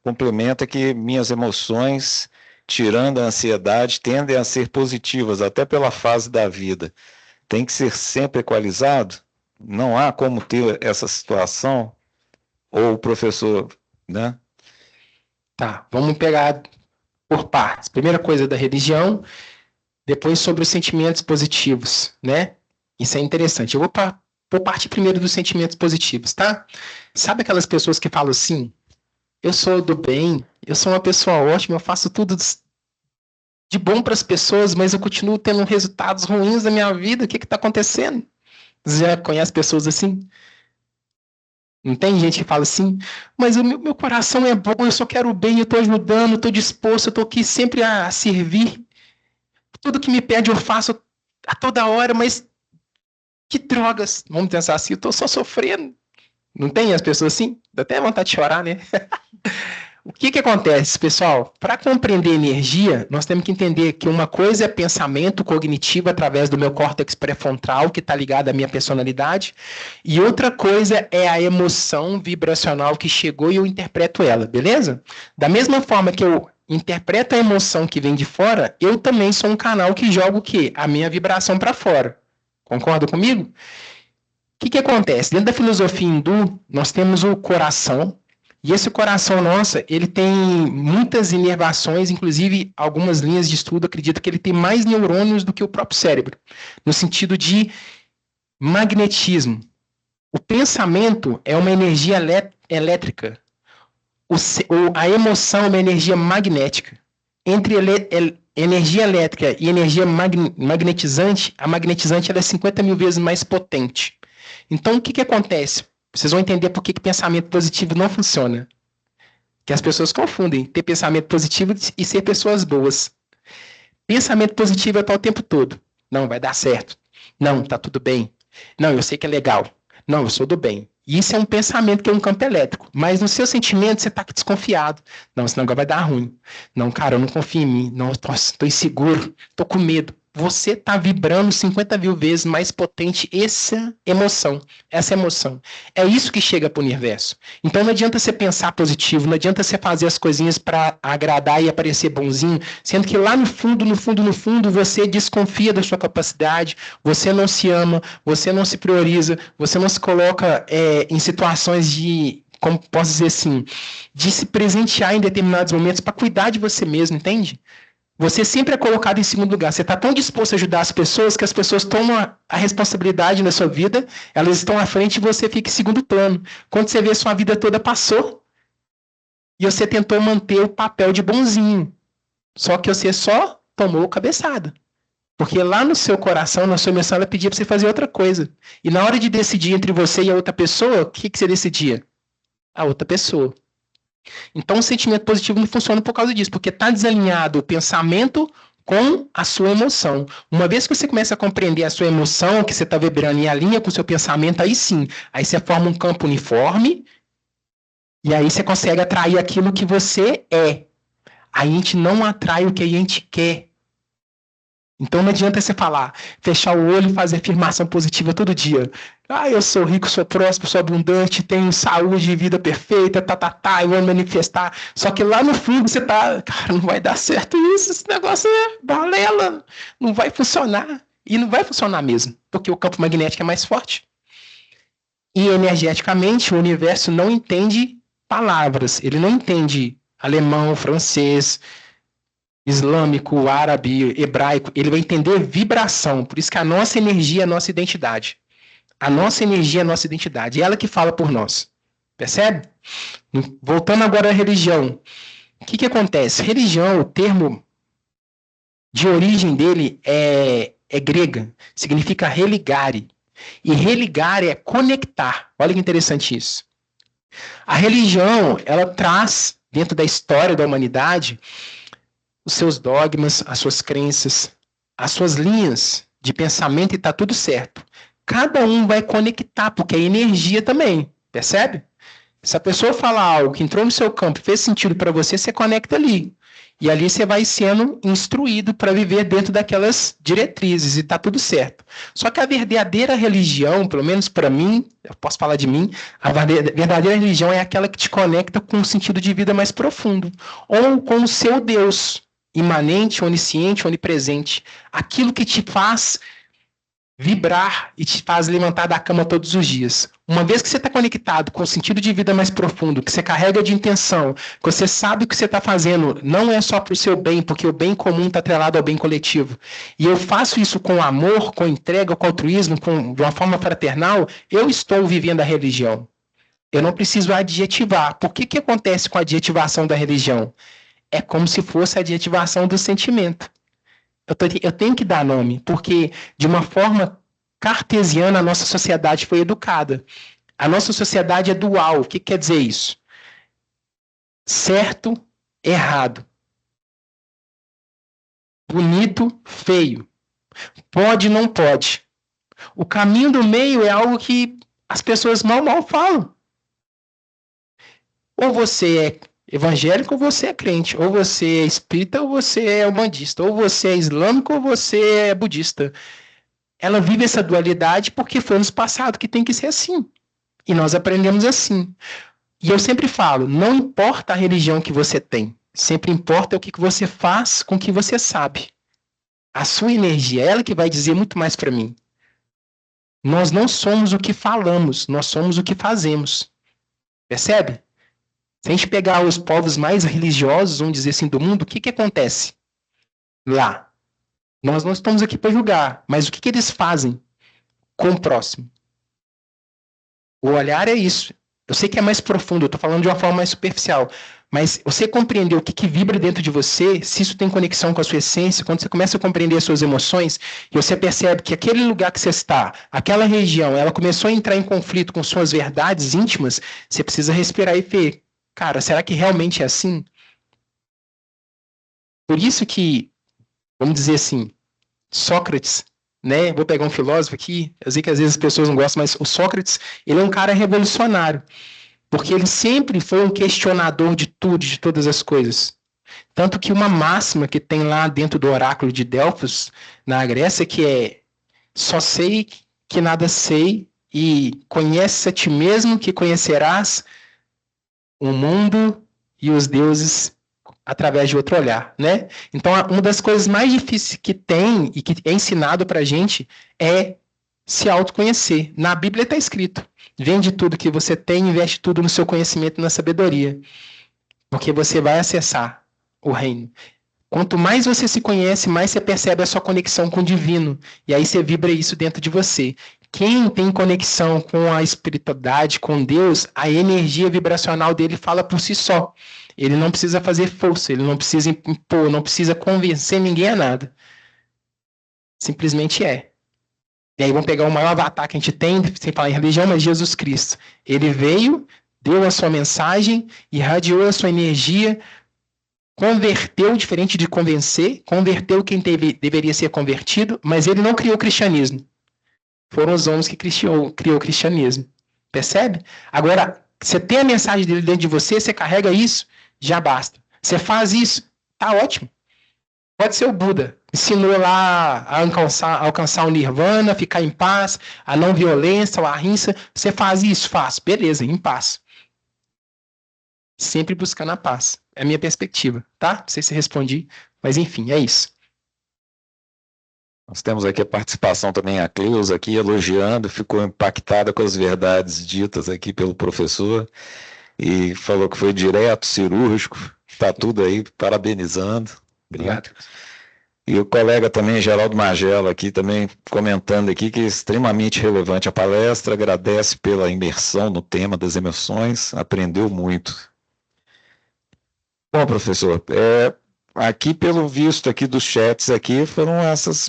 Complementa que minhas emoções, tirando a ansiedade, tendem a ser positivas, até pela fase da vida. Tem que ser sempre equalizado? Não há como ter essa situação? Ou o professor, né? Tá, vamos pegar por partes. Primeira coisa da religião, depois sobre os sentimentos positivos, né? Isso é interessante. Eu vou partir primeiro dos sentimentos positivos, tá? Sabe aquelas pessoas que falam assim, eu sou do bem, eu sou uma pessoa ótima, eu faço tudo de bom para as pessoas, mas eu continuo tendo resultados ruins na minha vida, o que está acontecendo? Você já conhece pessoas assim? Não tem gente que fala assim, mas o meu coração é bom, eu só quero o bem, eu estou ajudando, estou disposto, eu estou aqui sempre a servir. Tudo que me pede eu faço a toda hora, mas que drogas. Vamos pensar assim, eu estou só sofrendo. Não tem as pessoas assim? Dá até vontade de chorar, né? O que acontece, pessoal? Para compreender energia, nós temos que entender que uma coisa é pensamento cognitivo através do meu córtex pré-frontal, que está ligado à minha personalidade, e outra coisa é a emoção vibracional que chegou e eu interpreto ela, beleza? Da mesma forma que eu interpreto a emoção que vem de fora, eu também sou um canal que joga o quê? A minha vibração para fora. Concorda comigo? O que acontece? Dentro da filosofia hindu, nós temos o coração, e esse coração nosso, ele tem muitas inervações, inclusive algumas linhas de estudo acreditam que ele tem mais neurônios do que o próprio cérebro, no sentido de magnetismo. O pensamento é uma energia elétrica, a emoção é uma energia magnética. Entre energia elétrica e energia magnetizante, a magnetizante ela é 50 mil vezes mais potente. Então, o que acontece? Vocês vão entender por que pensamento positivo não funciona. Que as pessoas confundem ter pensamento positivo e ser pessoas boas. Pensamento positivo é estar o tempo todo. Não, vai dar certo. Não, tá tudo bem. Não, eu sei que é legal. Não, eu sou do bem. Isso é um pensamento que é um campo elétrico. Mas no seu sentimento você está desconfiado. Não, senão agora vai dar ruim. Não, cara, eu não confio em mim. Não, estou inseguro. Estou com medo. Você está vibrando 50 mil vezes mais potente essa emoção. É isso que chega para o universo. Então não adianta você pensar positivo, não adianta você fazer as coisinhas para agradar e aparecer bonzinho, sendo que lá no fundo, você desconfia da sua capacidade, você não se ama, você não se prioriza, você não se coloca em situações de, como posso dizer assim, de se presentear em determinados momentos para cuidar de você mesmo, entende? Você sempre é colocado em segundo lugar. Você está tão disposto a ajudar as pessoas que as pessoas tomam a responsabilidade na sua vida, elas estão à frente e você fica em segundo plano. Quando você vê, sua vida toda passou e você tentou manter o papel de bonzinho. Só que você só tomou cabeçada. Porque lá no seu coração, na sua emoção, ela pedia para você fazer outra coisa. E na hora de decidir entre você e a outra pessoa, o que você decidia? A outra pessoa. Então o sentimento positivo não funciona por causa disso, porque está desalinhado o pensamento com a sua emoção. Uma vez que você começa a compreender a sua emoção, que você está vibrando em alinha com o seu pensamento, aí sim, aí você forma um campo uniforme e aí você consegue atrair aquilo que você é. Aí a gente não atrai o que a gente quer. Então não adianta você falar, fechar o olho e fazer afirmação positiva todo dia. Ah, eu sou rico, sou próspero, sou abundante, tenho saúde e vida perfeita, eu vou manifestar. Só que lá no fundo você tá, cara, não vai dar certo isso, esse negócio é balela, não vai funcionar. E não vai funcionar mesmo, porque o campo magnético é mais forte. E energeticamente o universo não entende palavras, ele não entende alemão, francês, islâmico, árabe, hebraico, ele vai entender vibração. Por isso que a nossa energia é a nossa identidade. A nossa energia é a nossa identidade. É ela que fala por nós. Percebe? Voltando agora à religião. O que acontece? Religião, o termo de origem dele é grega. Significa religare. E religare é conectar. Olha que interessante isso. A religião, ela traz, dentro da história da humanidade, os seus dogmas, as suas crenças, as suas linhas de pensamento e está tudo certo. Cada um vai conectar, porque é energia também, percebe? Se a pessoa falar algo que entrou no seu campo e fez sentido para você, você conecta ali. E ali você vai sendo instruído para viver dentro daquelas diretrizes e está tudo certo. Só que a verdadeira religião, pelo menos para mim, eu posso falar de mim, a verdadeira religião é aquela que te conecta com um sentido de vida mais profundo, ou com o seu Deus, imanente, onisciente, onipresente. Aquilo que te faz vibrar e te faz levantar da cama todos os dias. Uma vez que você está conectado com o sentido de vida mais profundo, que você carrega de intenção, que você sabe o que você está fazendo, não é só para o seu bem, porque o bem comum está atrelado ao bem coletivo. E eu faço isso com amor, com entrega, com altruísmo, de uma forma fraternal, eu estou vivendo a religião. Eu não preciso adjetivar. Por que acontece com a adjetivação da religião? É como se fosse a adjetivação do sentimento. Eu tenho que dar nome, porque de uma forma cartesiana a nossa sociedade foi educada. A nossa sociedade é dual. O que quer dizer isso? Certo, errado. Bonito, feio. Pode, não pode. O caminho do meio é algo que as pessoas mal falam. Ou você é evangélico ou você é crente, ou você é espírita ou você é umbandista, ou você é islâmico ou você é budista. Ela vive essa dualidade porque foi nos passado que tem que ser assim. E nós aprendemos assim. E eu sempre falo, não importa a religião que você tem, sempre importa o que você faz com o que você sabe. A sua energia, ela que vai dizer muito mais para mim. Nós não somos o que falamos, nós somos o que fazemos. Percebe? Se a gente pegar os povos mais religiosos, vamos dizer assim, do mundo, o que acontece lá? Nós não estamos aqui para julgar, mas o que eles fazem com o próximo? O olhar é isso. Eu sei que é mais profundo, eu estou falando de uma forma mais superficial, mas você compreender o que vibra dentro de você, se isso tem conexão com a sua essência, quando você começa a compreender as suas emoções, e você percebe que aquele lugar que você está, aquela região, ela começou a entrar em conflito com suas verdades íntimas, você precisa respirar e ver. Cara, será que realmente é assim? Por isso que, vamos dizer assim, Sócrates, né? Vou pegar um filósofo aqui, eu sei que às vezes as pessoas não gostam, mas o Sócrates, ele é um cara revolucionário, porque ele sempre foi um questionador de tudo, de todas as coisas. Tanto que uma máxima que tem lá dentro do oráculo de Delfos, na Grécia, que é: só sei que nada sei, e conhece a ti mesmo que conhecerás o mundo e os deuses através de outro olhar, né? Então, uma das coisas mais difíceis que tem e que é ensinado para a gente é se autoconhecer. Na Bíblia está escrito: vende tudo que você tem, investe tudo no seu conhecimento e na sabedoria, porque você vai acessar o reino. Quanto mais você se conhece, mais você percebe a sua conexão com o divino, e aí você vibra isso dentro de você. Quem tem conexão com a espiritualidade, com Deus, a energia vibracional dele fala por si só. Ele não precisa fazer força, ele não precisa impor, não precisa convencer ninguém a nada. Simplesmente é. E aí vamos pegar o maior avatar que a gente tem, sem falar em religião, mas Jesus Cristo. Ele veio, deu a sua mensagem, irradiou a sua energia, converteu, diferente de convencer, converteu quem deveria ser convertido, mas ele não criou o cristianismo. Foram os homens que criou o cristianismo. Percebe? Agora, você tem a mensagem dele dentro de você, você carrega isso, já basta. Você faz isso, tá ótimo. Pode ser o Buda. Ensinou lá a alcançar o nirvana, ficar em paz, a não violência, a ahimsa. Você faz isso? Faz. Beleza, em paz. Sempre buscando a paz. É a minha perspectiva, tá? Não sei se respondi, mas enfim, é isso. Nós temos aqui a participação também, a Cleusa aqui elogiando, ficou impactada com as verdades ditas aqui pelo professor e falou que foi direto, cirúrgico, está tudo aí, parabenizando. Obrigado. Né? E o colega também, Geraldo Magela, aqui também comentando aqui que é extremamente relevante a palestra, agradece pela imersão no tema das emoções, aprendeu muito. Bom, professor, aqui pelo visto aqui dos chats aqui foram essas...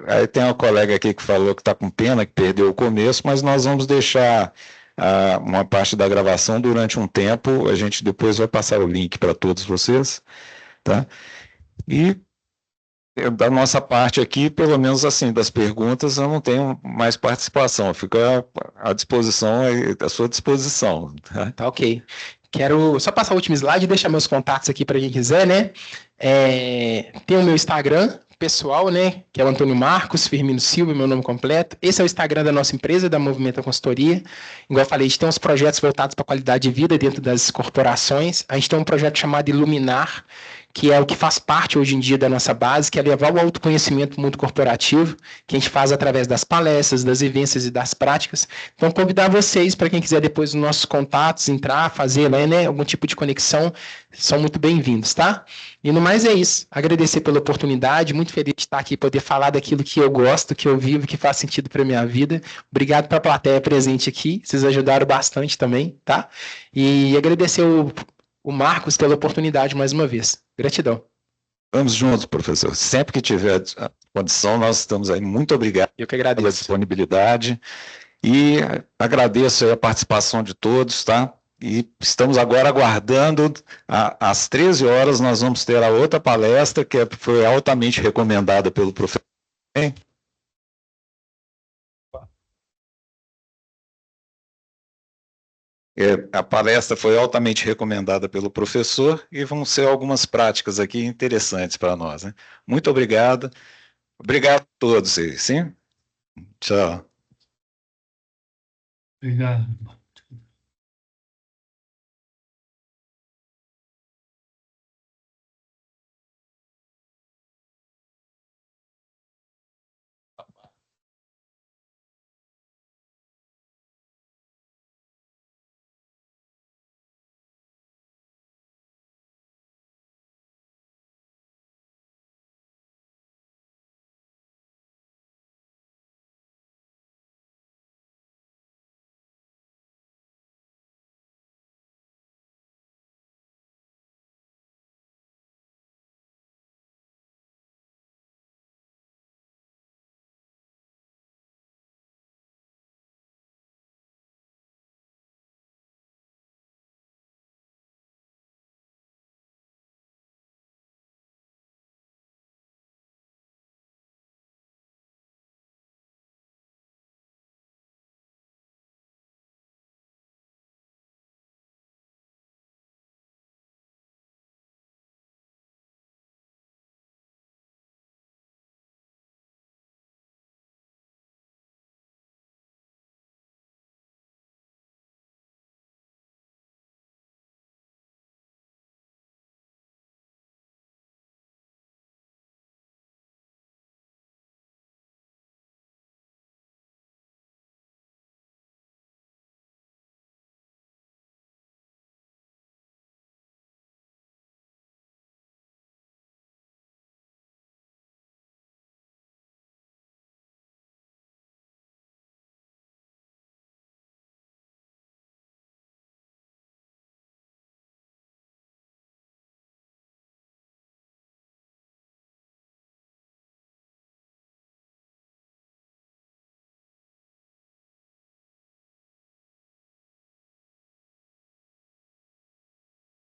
aí tem uma colega aqui que falou que está com pena, que perdeu o começo, mas nós vamos deixar uma parte da gravação durante um tempo, a gente depois vai passar o link para todos vocês, tá? E da nossa parte aqui, pelo menos assim, das perguntas, eu não tenho mais participação, eu fico à disposição, à sua disposição. Tá? Tá ok. Quero só passar o último slide e deixar meus contatos aqui para quem quiser, né? Tem o meu Instagram pessoal, né? Que é o Antônio Marcos Firmino Silva, meu nome completo. Esse é o Instagram da nossa empresa, da Movimenta Consultoria. Igual eu falei, a gente tem uns projetos voltados para a qualidade de vida dentro das corporações. A gente tem um projeto chamado Iluminar, que é o que faz parte hoje em dia da nossa base, que é levar o autoconhecimento para o mundo corporativo, que a gente faz através das palestras, das vivências e das práticas. Então, convidar vocês, para quem quiser depois os nossos contatos, entrar, fazer lá, né, algum tipo de conexão, são muito bem-vindos, tá? E no mais é isso. Agradecer pela oportunidade, muito feliz de estar aqui, poder falar daquilo que eu gosto, que eu vivo, que faz sentido para a minha vida. Obrigado para a plateia presente aqui, vocês ajudaram bastante também, tá? E agradecer o Marcos pela oportunidade mais uma vez. Gratidão. Vamos juntos, professor. Sempre que tiver a condição, nós estamos aí. Muito obrigado Eu que agradeço pela disponibilidade e agradeço aí a participação de todos, tá? E estamos agora aguardando, às 13 horas nós vamos ter a outra palestra que foi altamente recomendada pelo professor. A palestra foi altamente recomendada pelo professor e vão ser algumas práticas aqui interessantes para nós, né? Muito obrigado. Obrigado a todos, sim? Tchau. Obrigado.